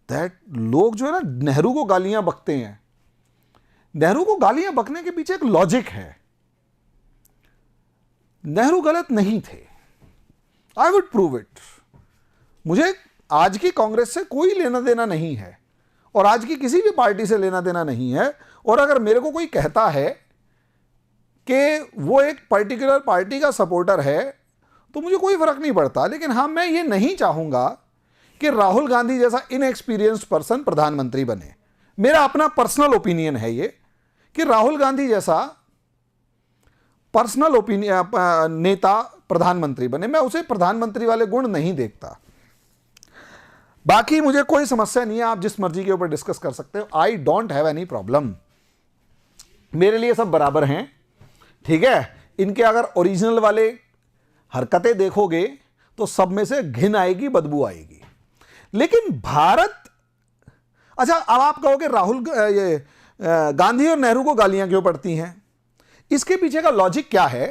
दैट लोग जो है ना, नेहरू को गालियां बकते हैं। नेहरू को गालियां बकने के पीछे एक लॉजिक है। नेहरू गलत नहीं थे, आई वुड प्रूव इट। मुझे आज की कांग्रेस से कोई लेना देना नहीं है और आज की किसी भी पार्टी से लेना देना नहीं है। और अगर मेरे को कोई कहता है कि वो एक पर्टिकुलर पार्टी का सपोर्टर है तो मुझे कोई फर्क नहीं पड़ता। लेकिन हाँ, मैं ये नहीं चाहूंगा कि राहुल गांधी जैसा इनएक्सपीरियंस्ड पर्सन प्रधानमंत्री बने। मेरा अपना पर्सनल ओपिनियन है ये कि राहुल गांधी जैसा पर्सनल ओपिनियन नेता प्रधानमंत्री बने। मैं उसे प्रधानमंत्री वाले गुण नहीं देखता। बाकी मुझे कोई समस्या नहीं है, आप जिस मर्जी के ऊपर डिस्कस कर सकते हो, I don't have any problem. मेरे लिए सब बराबर हैं। ठीक है, इनके अगर ओरिजिनल वाले हरकतें देखोगे तो सब में से घिन आएगी, बदबू आएगी। लेकिन भारत, अच्छा अब आप कहोगे राहुल गांधी और नेहरू को गालियां क्यों पड़ती हैं? इसके पीछे का लॉजिक क्या है?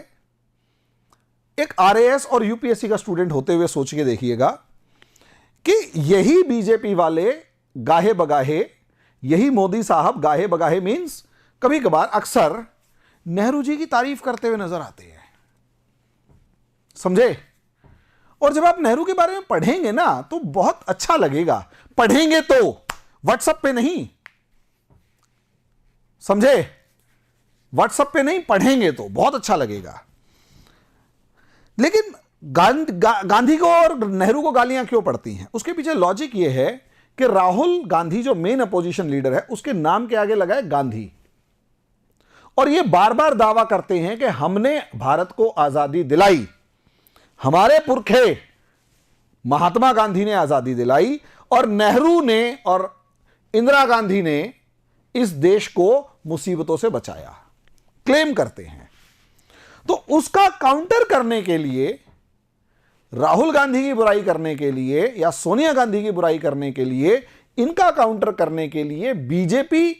एक RAS और UPSC का स्टूडेंट होते हुए सोच के देखिएगा कि यही बीजेपी वाले गाहे बगाहे, यही मोदी साहब गाहे बगाहे मींस कभी कभार अक्सर नेहरू जी की तारीफ करते हुए नजर आते हैं, समझे। और जब आप नेहरू के बारे में पढ़ेंगे ना तो बहुत अच्छा लगेगा। पढ़ेंगे तो व्हाट्सएप पे नहीं, समझे, व्हाट्सएप पे नहीं, पढ़ेंगे तो बहुत अच्छा लगेगा। लेकिन गांधी को और नेहरू को गालियां क्यों पड़ती हैं? उसके पीछे लॉजिक यह है कि राहुल गांधी जो मेन अपोजिशन लीडर है, उसके नाम के आगे लगा है गांधी, और ये बार बार दावा करते हैं कि हमने भारत को आजादी दिलाई, हमारे पुरखे महात्मा गांधी ने आजादी दिलाई और नेहरू ने और इंदिरा गांधी ने इस देश को मुसीबतों से बचाया, क्लेम करते हैं। तो उसका काउंटर करने के लिए राहुल गांधी की बुराई करने के लिए या सोनिया गांधी की बुराई करने के लिए, इनका काउंटर करने के लिए बीजेपी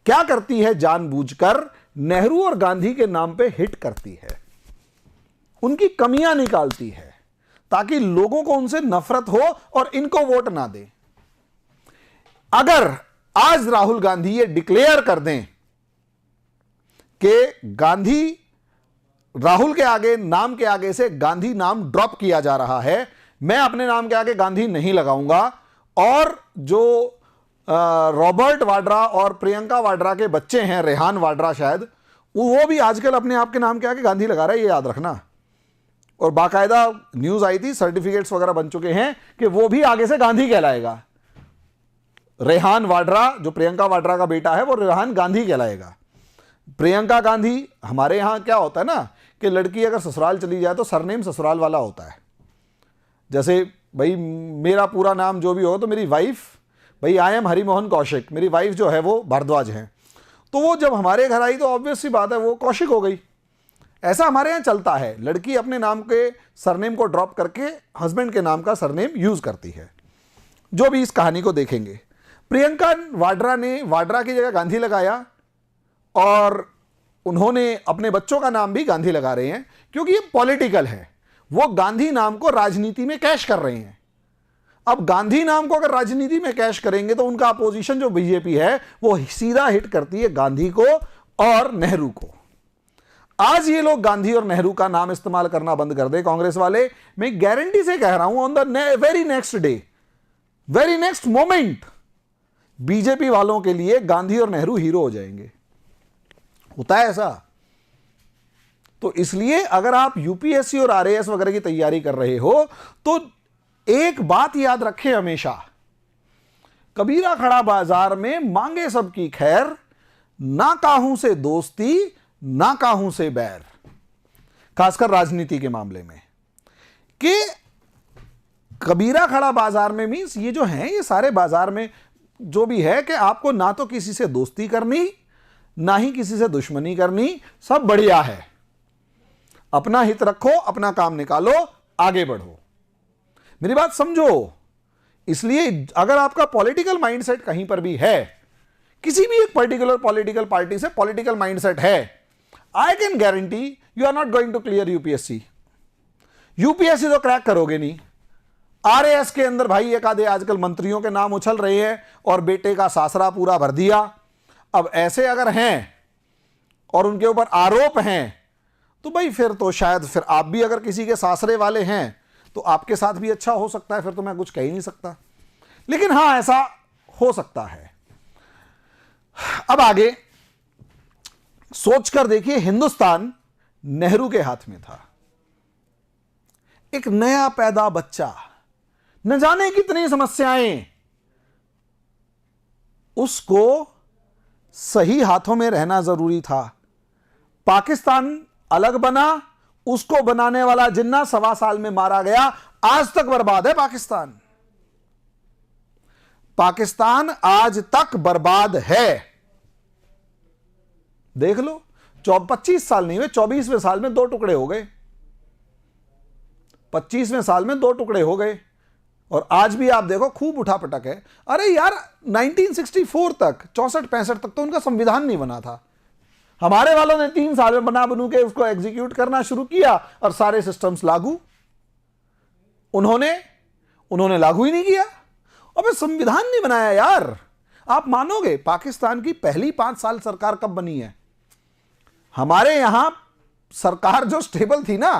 क्या करती है, जानबूझकर नेहरू और गांधी के नाम पे हिट करती है, उनकी कमियां निकालती है ताकि लोगों को उनसे नफरत हो और इनको वोट ना दें। अगर आज राहुल गांधी ये डिक्लेयर कर दें कि गांधी, राहुल के आगे, नाम के आगे से गांधी नाम ड्रॉप किया जा रहा है, मैं अपने नाम के आगे गांधी नहीं लगाऊंगा, और जो रॉबर्ट वाड्रा और प्रियंका वाड्रा के बच्चे हैं, रेहान वाड्रा शायद, वो भी आजकल अपने आप के नाम के आगे गांधी लगा रहा है, ये याद रखना। और बाकायदा न्यूज आई थी, सर्टिफिकेट्स वगैरह बन चुके हैं कि वो भी आगे से गांधी कहलाएगा। रेहान वाड्रा जो प्रियंका वाड्रा का बेटा है, वो रेहान गांधी कहलाएगा। प्रियंका गांधी, हमारे यहां क्या होता है ना कि लड़की अगर ससुराल चली जाए तो सरनेम ससुराल वाला होता है। जैसे भाई मेरा पूरा नाम जो भी हो, तो मेरी वाइफ, भाई आई एम हरिमोहन कौशिक, मेरी वाइफ जो है वो भारद्वाज हैं, तो वो जब हमारे घर आई तो ऑब्वियस सी बात है वो कौशिक हो गई। ऐसा हमारे यहाँ चलता है, लड़की अपने नाम के सरनेम को ड्रॉप करके हस्बैंड के नाम का सरनेम यूज करती है। जो भी इस कहानी को देखेंगे, प्रियंका वाड्रा ने वाड्रा की जगह गांधी लगाया और उन्होंने अपने बच्चों का नाम भी गांधी लगा रहे हैं क्योंकि ये पॉलिटिकल है। वो गांधी नाम को राजनीति में कैश कर रहे हैं। अब गांधी नाम को अगर राजनीति में कैश करेंगे तो उनका अपोजिशन जो बीजेपी है वो सीधा हिट करती है गांधी को और नेहरू को। आज ये लोग गांधी और नेहरू का नाम इस्तेमाल करना बंद कर दे कांग्रेस वाले, मैं गारंटी से कह रहा हूं, on the very next day, very next moment BJP वालों के लिए गांधी और नेहरू हीरो हो जाएंगे। होता है ऐसा। तो इसलिए अगर आप यूपीएससी और आरएएस वगैरह की तैयारी कर रहे हो तो एक बात याद रखें हमेशा, कबीरा खड़ा बाजार में मांगे सबकी खैर, ना काहू से दोस्ती ना काहू से बैर। खासकर राजनीति के मामले में कि कबीरा खड़ा बाजार में मींस ये जो है, ये सारे बाजार में जो भी है कि आपको ना तो किसी से दोस्ती करनी ना ही किसी से दुश्मनी करनी, सब बढ़िया है, अपना हित रखो, अपना काम निकालो, आगे बढ़ो। मेरी बात समझो। इसलिए अगर आपका पॉलिटिकल माइंडसेट कहीं पर भी है, किसी भी एक पर्टिकुलर पॉलिटिकल पार्टी से पॉलिटिकल माइंडसेट है, I can guarantee you are not going to clear UPSC. UPSC तो क्रैक करोगे नहीं। आरएएस के अंदर भाई एक आधे आजकल मंत्रियों के नाम उछल रहे हैं और बेटे का सासरा पूरा भर दिया। अब ऐसे अगर हैं और उनके ऊपर आरोप हैं तो भाई फिर तो शायद फिर आप भी अगर किसी के सासरे वाले हैं तो आपके साथ भी अच्छा हो सकता है, फिर तो मैं कुछ कह ही नहीं सकता। लेकिन हां, ऐसा हो सकता है। अब आगे सोचकर देखिए, हिंदुस्तान नेहरू के हाथ में था। एक नया पैदा बच्चा, न जाने कितनी समस्याएं, उसको सही हाथों में रहना जरूरी था। पाकिस्तान अलग बना, उसको बनाने वाला जिन्ना 1.25 साल में मारा गया, आज तक बर्बाद है पाकिस्तान। पाकिस्तान आज तक बर्बाद है। देख लो, 25 साल नहीं हुए, 24वें साल में 2 टुकड़े हो गए, 25वें साल में 2 टुकड़े हो गए। और आज भी आप देखो खूब उठापटक है। अरे यार 1964 तक, 64-65 तक तो उनका संविधान नहीं बना था। हमारे वालों ने 3 साल में बना बनू के उसको एग्जीक्यूट करना शुरू किया और सारे सिस्टम्स लागू। उन्होंने लागू ही नहीं किया। अबे संविधान नहीं बनाया यार। आप मानोगे पाकिस्तान की पहली 5 साल सरकार कब बनी है? हमारे यहां सरकार जो स्टेबल थी ना,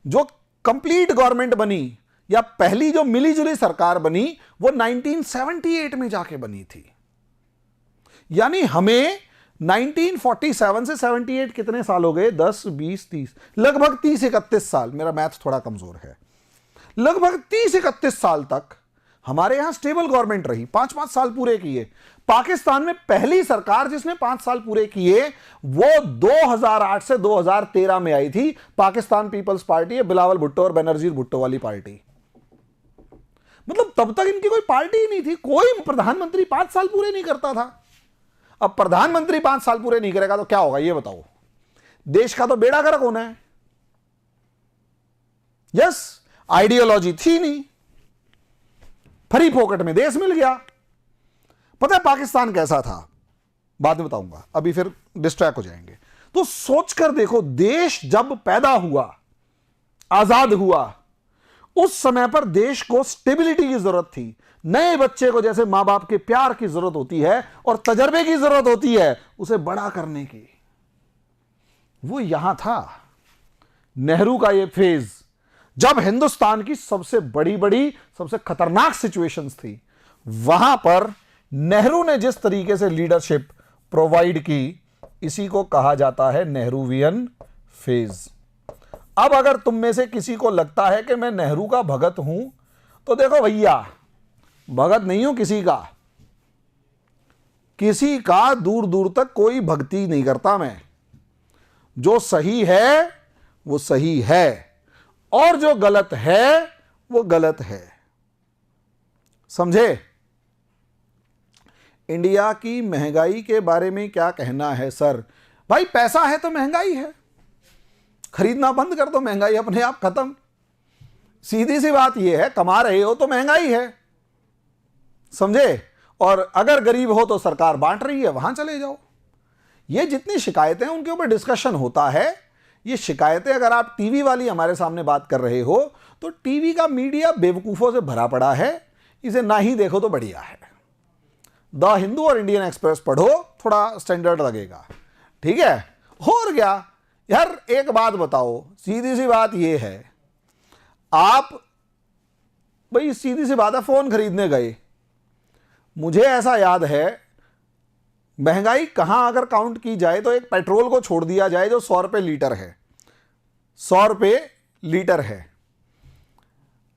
जो कंप्लीट गवर्नमेंट बनी या पहली जो मिली जुली सरकार बनी, वो 1978 में जाके बनी थी। यानी हमें 1947 से 78 कितने साल हो गए? 10, 20, 30, लगभग 30-31 साल। मेरा मैथ थोड़ा कमजोर है। लगभग 30-31 साल तक हमारे यहां स्टेबल गवर्नमेंट रही, 5-5 साल पूरे किए। पाकिस्तान में पहली सरकार जिसने 5 साल पूरे किए वो 2008 से 2013 में आई थी। पाकिस्तान पीपल्स पार्टी है, बिलावल भुट्टो और बेनजीर भुट्टो वाली पार्टी। मतलब तब तक इनकी कोई पार्टी ही नहीं थी। कोई प्रधानमंत्री 5 साल पूरे नहीं करता था। अब प्रधानमंत्री 5 साल पूरे नहीं करेगा तो क्या होगा ये बताओ? देश का तो बेड़ा गर्क होना है। यस, आइडियोलॉजी थी नहीं, फ्री पॉकेट में देश मिल गया। पता है पाकिस्तान कैसा था, बाद में बताऊंगा, अभी फिर डिस्ट्रैक्ट हो जाएंगे। तो सोचकर देखो, देश जब पैदा हुआ, आजाद हुआ, उस समय पर देश को स्टेबिलिटी की जरूरत थी। नए बच्चे को जैसे मां बाप के प्यार की जरूरत होती है और तजर्बे की जरूरत होती है उसे बड़ा करने की, वो यहां था। नेहरू का ये फेज जब हिंदुस्तान की सबसे बड़ी सबसे खतरनाक सिचुएशंस थी, वहां पर नेहरू ने जिस तरीके से लीडरशिप प्रोवाइड की, इसी को कहा जाता है नेहरूवियन फेज। अब अगर तुम में से किसी को लगता है कि मैं नेहरू का भगत हूं, तो देखो भैया, भगत नहीं हूं किसी का दूर दूर तक कोई भक्ति नहीं करता मैं। जो सही है वो सही है और जो गलत है वो गलत है, समझे। इंडिया की महंगाई के बारे में क्या कहना है सर? भाई पैसा है तो महंगाई है, खरीदना बंद कर दो, महंगाई अपने आप खत्म। सीधी सी बात यह है, कमा रहे हो तो महंगाई है, समझे। और अगर गरीब हो तो सरकार बांट रही है, वहां चले जाओ। ये जितनी शिकायतें हैं उनके ऊपर डिस्कशन होता है। ये शिकायतें अगर आप टीवी वाली हमारे सामने बात कर रहे हो तो टीवी का मीडिया बेवकूफों से भरा पड़ा है, इसे ना ही देखो तो बढ़िया है। द हिंदू और इंडियन एक्सप्रेस पढ़ो, थोड़ा स्टैंडर्ड लगेगा, ठीक है। और क्या यार, एक बात बताओ, सीधी सी बात यह है, आप भाई सीधी सी बात है, फोन खरीदने गए, मुझे ऐसा याद है महंगाई कहां अगर काउंट की जाए तो एक पेट्रोल को छोड़ दिया जाए जो 100 रुपए लीटर है, 100 रुपए लीटर है।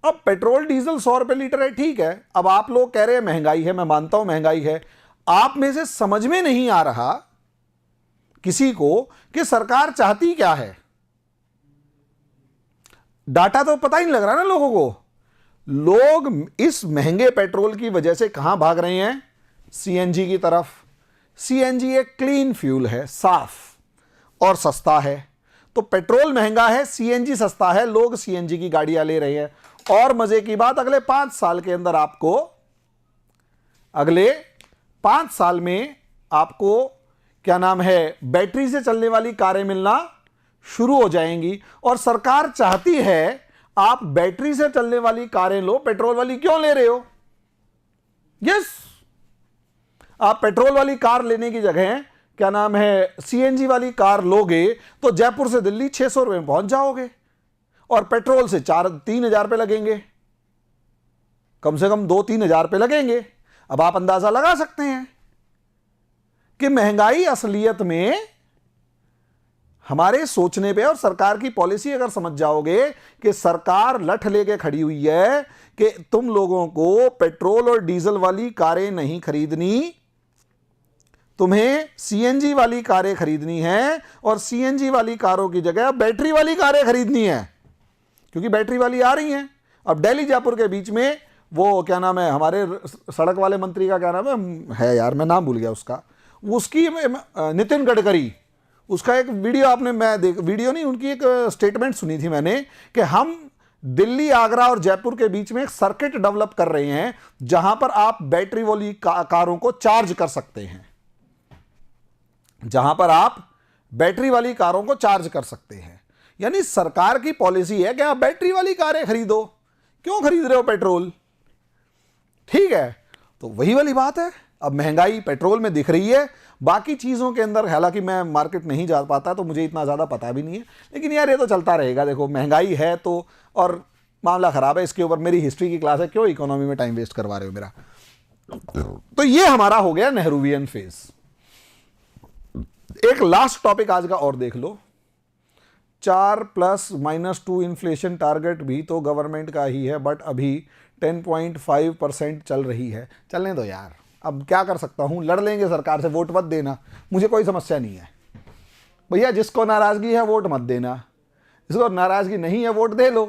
अब पेट्रोल डीजल 100 रुपए लीटर है, ठीक है। अब आप लोग कह रहे हैं महंगाई है, मैं मानता हूं महंगाई है। आप में से समझ में नहीं आ रहा किसी को कि सरकार चाहती क्या है। डाटा तो पता ही नहीं लग रहा ना लोगों को। लोग इस महंगे पेट्रोल की वजह से कहां भाग रहे हैं? सीएनजी की तरफ। सीएनजी एक क्लीन फ्यूल है, साफ और सस्ता है। तो पेट्रोल महंगा है, सीएनजी सस्ता है, लोग सीएनजी की गाड़ियां ले रहे हैं। और मजे की बात, अगले 5 साल के अंदर आपको, अगले 5 साल में आपको क्या नाम है, बैटरी से चलने वाली कारें मिलना शुरू हो जाएंगी। और सरकार चाहती है आप बैटरी से चलने वाली कारें लो, पेट्रोल वाली क्यों ले रहे हो? यस, आप पेट्रोल वाली कार लेने की जगह क्या नाम है सीएनजी वाली कार लोगे तो जयपुर से दिल्ली 600 रुपए में पहुंच जाओगे और पेट्रोल से 3 हजार रुपए लगेंगे, कम से कम 2-3 हजार रुपए लगेंगे। अब आप अंदाजा लगा सकते हैं कि महंगाई असलियत में हमारे सोचने पे, और सरकार की पॉलिसी अगर समझ जाओगे कि सरकार लठ लेके खड़ी हुई है कि तुम लोगों को पेट्रोल और डीजल वाली कारें नहीं खरीदनी, तुम्हें सीएनजी वाली कारें खरीदनी है और सीएनजी वाली कारों की जगह बैटरी वाली कारें खरीदनी है, क्योंकि बैटरी वाली आ रही हैं। अब दिल्ली जयपुर के बीच में वो क्या नाम है, हमारे सड़क वाले मंत्री का क्या नाम है यार, मैं नाम भूल गया उसका, उसकी नितिन गडकरी, उसका एक वीडियो आपने, वीडियो नहीं, उनकी एक स्टेटमेंट सुनी थी मैंने कि हम दिल्ली, आगरा और जयपुर के बीच में एक सर्किट डेवलप कर रहे हैं जहां पर आप बैटरी वाली कारों को चार्ज कर सकते हैं, जहां पर आप बैटरी वाली कारों को चार्ज कर सकते हैं। यानी सरकार की पॉलिसी है कि आप बैटरी वाली कारें खरीदो, क्यों खरीद रहे हो पेट्रोल? ठीक है, तो वही वाली बात है। अब महंगाई पेट्रोल में दिख रही है, बाकी चीज़ों के अंदर हालांकि मैं मार्केट नहीं जा पाता तो मुझे इतना ज़्यादा पता भी नहीं है, लेकिन यार ये तो चलता रहेगा। देखो महंगाई है तो, और मामला ख़राब है, इसके ऊपर मेरी हिस्ट्री की क्लास है, क्यों इकोनॉमी में टाइम वेस्ट करवा रहे हो मेरा। तो ये हमारा हो गया नेहरूवियन फेज। एक लास्ट टॉपिक आज का और देख लो, 4+-2 इन्फ्लेशन टारगेट भी तो गवर्नमेंट का ही है, बट अभी 10.5% चल रही है। चलने दो यार, अब क्या कर सकता हूं, लड़ लेंगे सरकार से, वोट मत देना, मुझे कोई समस्या नहीं है भैया। जिसको नाराजगी है वोट मत देना, जिसको नाराजगी नहीं है वोट दे लो,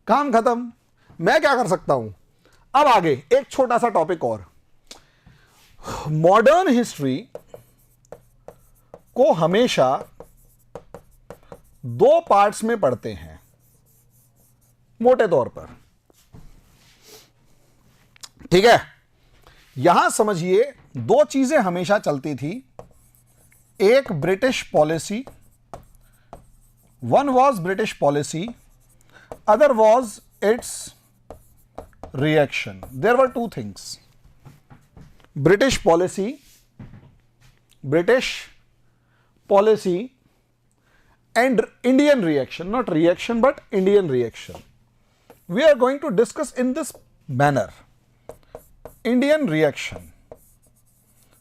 काम खत्म। मैं क्या कर सकता हूं। अब आगे एक छोटा सा टॉपिक और, मॉडर्न हिस्ट्री को हमेशा 2 पार्ट्स में पढ़ते हैं। मोटे तौर पर। ठीक है, यहां समझिए दो चीजें हमेशा चलती थी, एक British policy, one was British policy, other was its reaction. There were two things, British policy and Indian reaction, not reaction but Indian reaction. We are going to discuss in this manner. Indian reaction.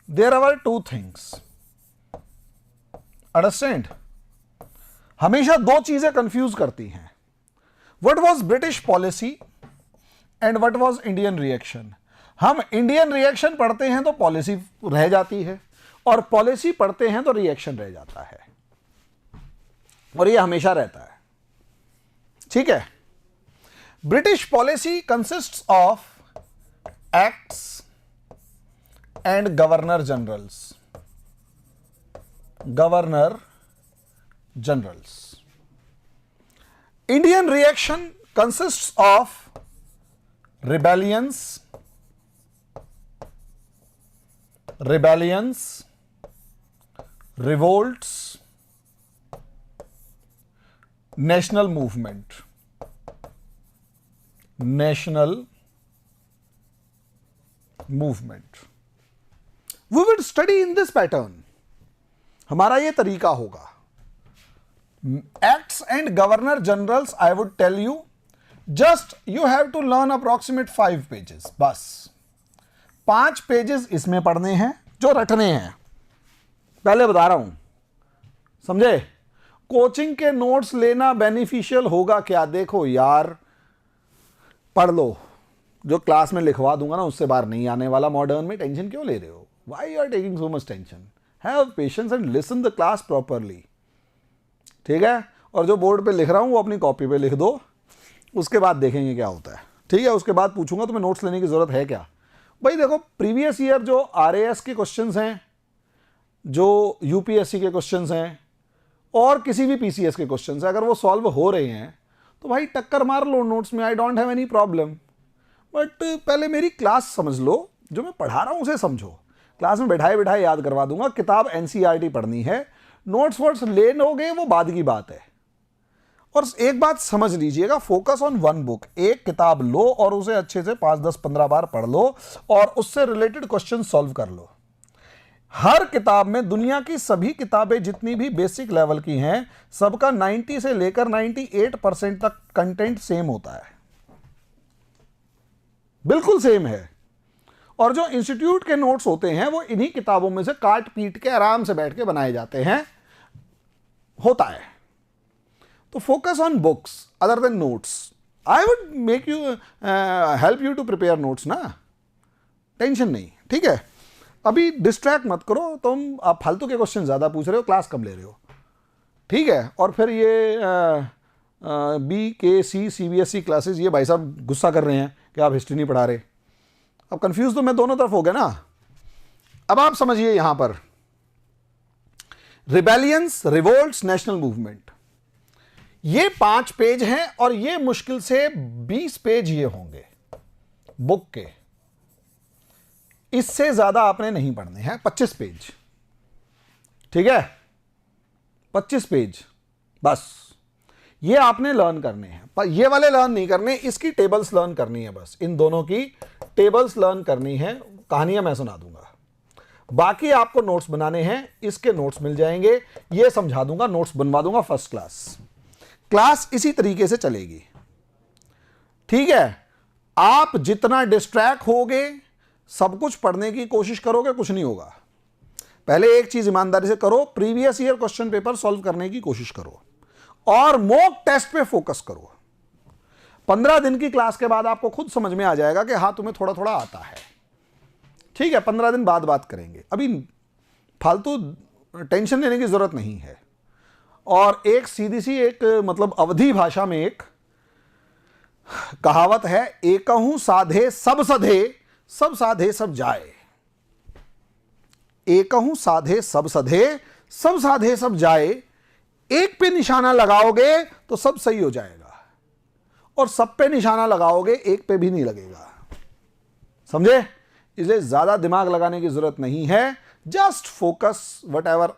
There are two things. Understand? हमेशा दो चीजें confuse करती हैं. What was British policy and what was Indian reaction? हम Indian reaction पढ़ते हैं तो policy रह जाती है, और पॉलिसी पढ़ते हैं तो रिएक्शन रह जाता है, और ये हमेशा रहता है. ठीक है. British policy consists of acts and governor generals. Indian reaction consists of rebellions, revolts, national movement. We will study in this pattern. हमारा ये तरीका होगा. Acts and Governor Generals, I would tell you, just you have to learn approximate 5 pages. बस 5 pages इसमें पढ़ने हैं जो रटने हैं. पहले बता रहा हूं, समझे? कोचिंग के नोट्स लेना बेनिफिशियल होगा क्या? देखो यार, पढ़ लो, जो क्लास में लिखवा दूंगा ना उससे बाहर नहीं आने वाला. मॉडर्न में टेंशन क्यों ले रहे हो? Why you are taking so much tension? Have patience and listen the class properly. ठीक है, और जो बोर्ड पे लिख रहा हूं वो अपनी कॉपी पे लिख दो, उसके बाद देखेंगे क्या होता है. ठीक है, उसके बाद पूछूंगा तुम्हें नोट्स लेने की जरूरत है क्या. भाई देखो, प्रीवियस ईयर जो RAS के क्वेश्चंस हैं, जो UPSC के क्वेश्चंस हैं, और किसी भी PCS के क्वेश्चंस हैं, अगर वो सॉल्व हो रहे हैं तो भाई टक्कर मार लो नोट्स में. I don't have any problem. But पहले मेरी क्लास समझ लो, जो मैं पढ़ा रहा हूं उसे समझो. क्लास में बैठाए बैठाए याद करवा दूंगा. किताब NCERT पढ़नी है, नोट्स वोट्स ले लोगे वो बाद की बात है. और एक बात समझ लीजिएगा, फोकस ऑन वन बुक. एक किताब लो और उसे अच्छे से 5, 10, 15 बार पढ़ लो और उससे रिलेटेड क्वेश्चन सॉल्व कर लो. हर किताब में, दुनिया की सभी किताबें जितनी भी बेसिक लेवल की हैं, सबका 90 से लेकर 98% तक कंटेंट सेम होता है, बिल्कुल सेम है. और जो इंस्टीट्यूट के नोट्स होते हैं वो इन्हीं किताबों में से काट पीट के आराम से बैठ के बनाए जाते हैं, होता है. तो focus on books other than notes. I would make you help you to prepare notes ना, टेंशन नहीं. ठीक है, अभी डिस्ट्रैक्ट मत करो. आप फालतू के क्वेश्चन ज़्यादा पूछ रहे हो, क्लास कम ले रहे हो. ठीक है, और फिर ये BKC CBSE क्लासेस, ये भाई साहब गुस्सा कर रहे हैं कि आप हिस्ट्री नहीं पढ़ा रहे. अब कंफ्यूज तो मैं दोनों तरफ हो गया ना. अब आप समझिए, यहां पर रिबेलियंस, रिवोल्ट्स, नेशनल मूवमेंट, ये 5 पेज हैं और ये मुश्किल से 20 पेज ये होंगे बुक के. इससे ज्यादा आपने नहीं पढ़ने हैं. 25 पेज. ठीक है, 25 पेज बस ये आपने लर्न करने हैं. पर ये वाले लर्न नहीं करने, इसकी टेबल्स लर्न करनी है बस. इन दोनों की टेबल्स लर्न करनी है. कहानियां मैं सुना दूंगा, बाकी आपको नोट्स बनाने हैं. इसके नोट्स मिल जाएंगे, ये समझा दूंगा, नोट्स बनवा दूंगा फर्स्ट क्लास. क्लास इसी तरीके से चलेगी. ठीक है, आप जितना डिस्ट्रैक्ट होगे, सब कुछ पढ़ने की कोशिश करोगे, कुछ नहीं होगा. पहले एक चीज ईमानदारी से करो, previous year question paper solve करने की कोशिश करो और मॉक टेस्ट पे फोकस करो. 15 दिन की क्लास के बाद आपको खुद समझ में आ जाएगा कि हाँ, तुम्हें थोड़ा थोड़ा आता है. ठीक है, 15 दिन बाद बात करेंगे. अभी फालतू टेंशन लेने की जरूरत नहीं है. और एक सीधी सी, एक मतलब अवधी भाषा में एक कहावत है, एकहूं साधे सब सधे, सब साधे सब जाए. एकहूं साधे सब सधे, सब साधे सब जाए. एक पे निशाना लगाओगे तो सब सही हो जाएगा. और सब पे निशाना लगाओगे, एक पे भी नहीं लगेगा। समझे? इसलिए ज्यादा दिमाग लगाने की जरूरत नहीं है। Just focus what ever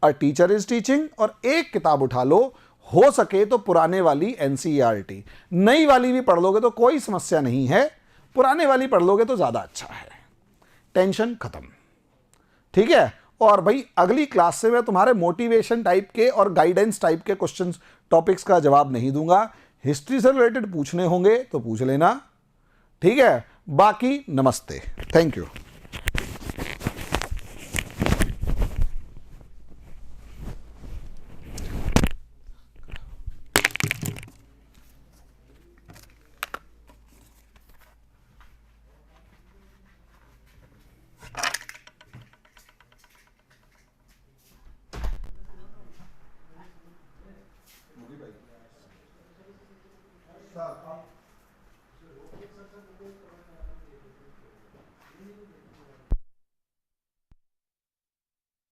a teacher is teaching, और एक किताब उठा लो, हो सके तो पुराने वाली एनसीईआरटी, नई वाली भी पढ़ लोगे तो कोई समस्या नहीं है, पुराने वाली पढ़ लोगे तो ज्यादा अच्छा है। टेंशन खत्म। ठीक है? और भाई अगली क्लास से मैं तुम्हारे मोटिवेशन टाइप के और गाइडेंस टाइप के क्वेश्चंस टॉपिक्स का जवाब नहीं दूंगा। हिस्ट्री से रिलेटेड पूछने होंगे तो पूछ लेना। ठीक है? बाकी नमस्ते, थैंक यू।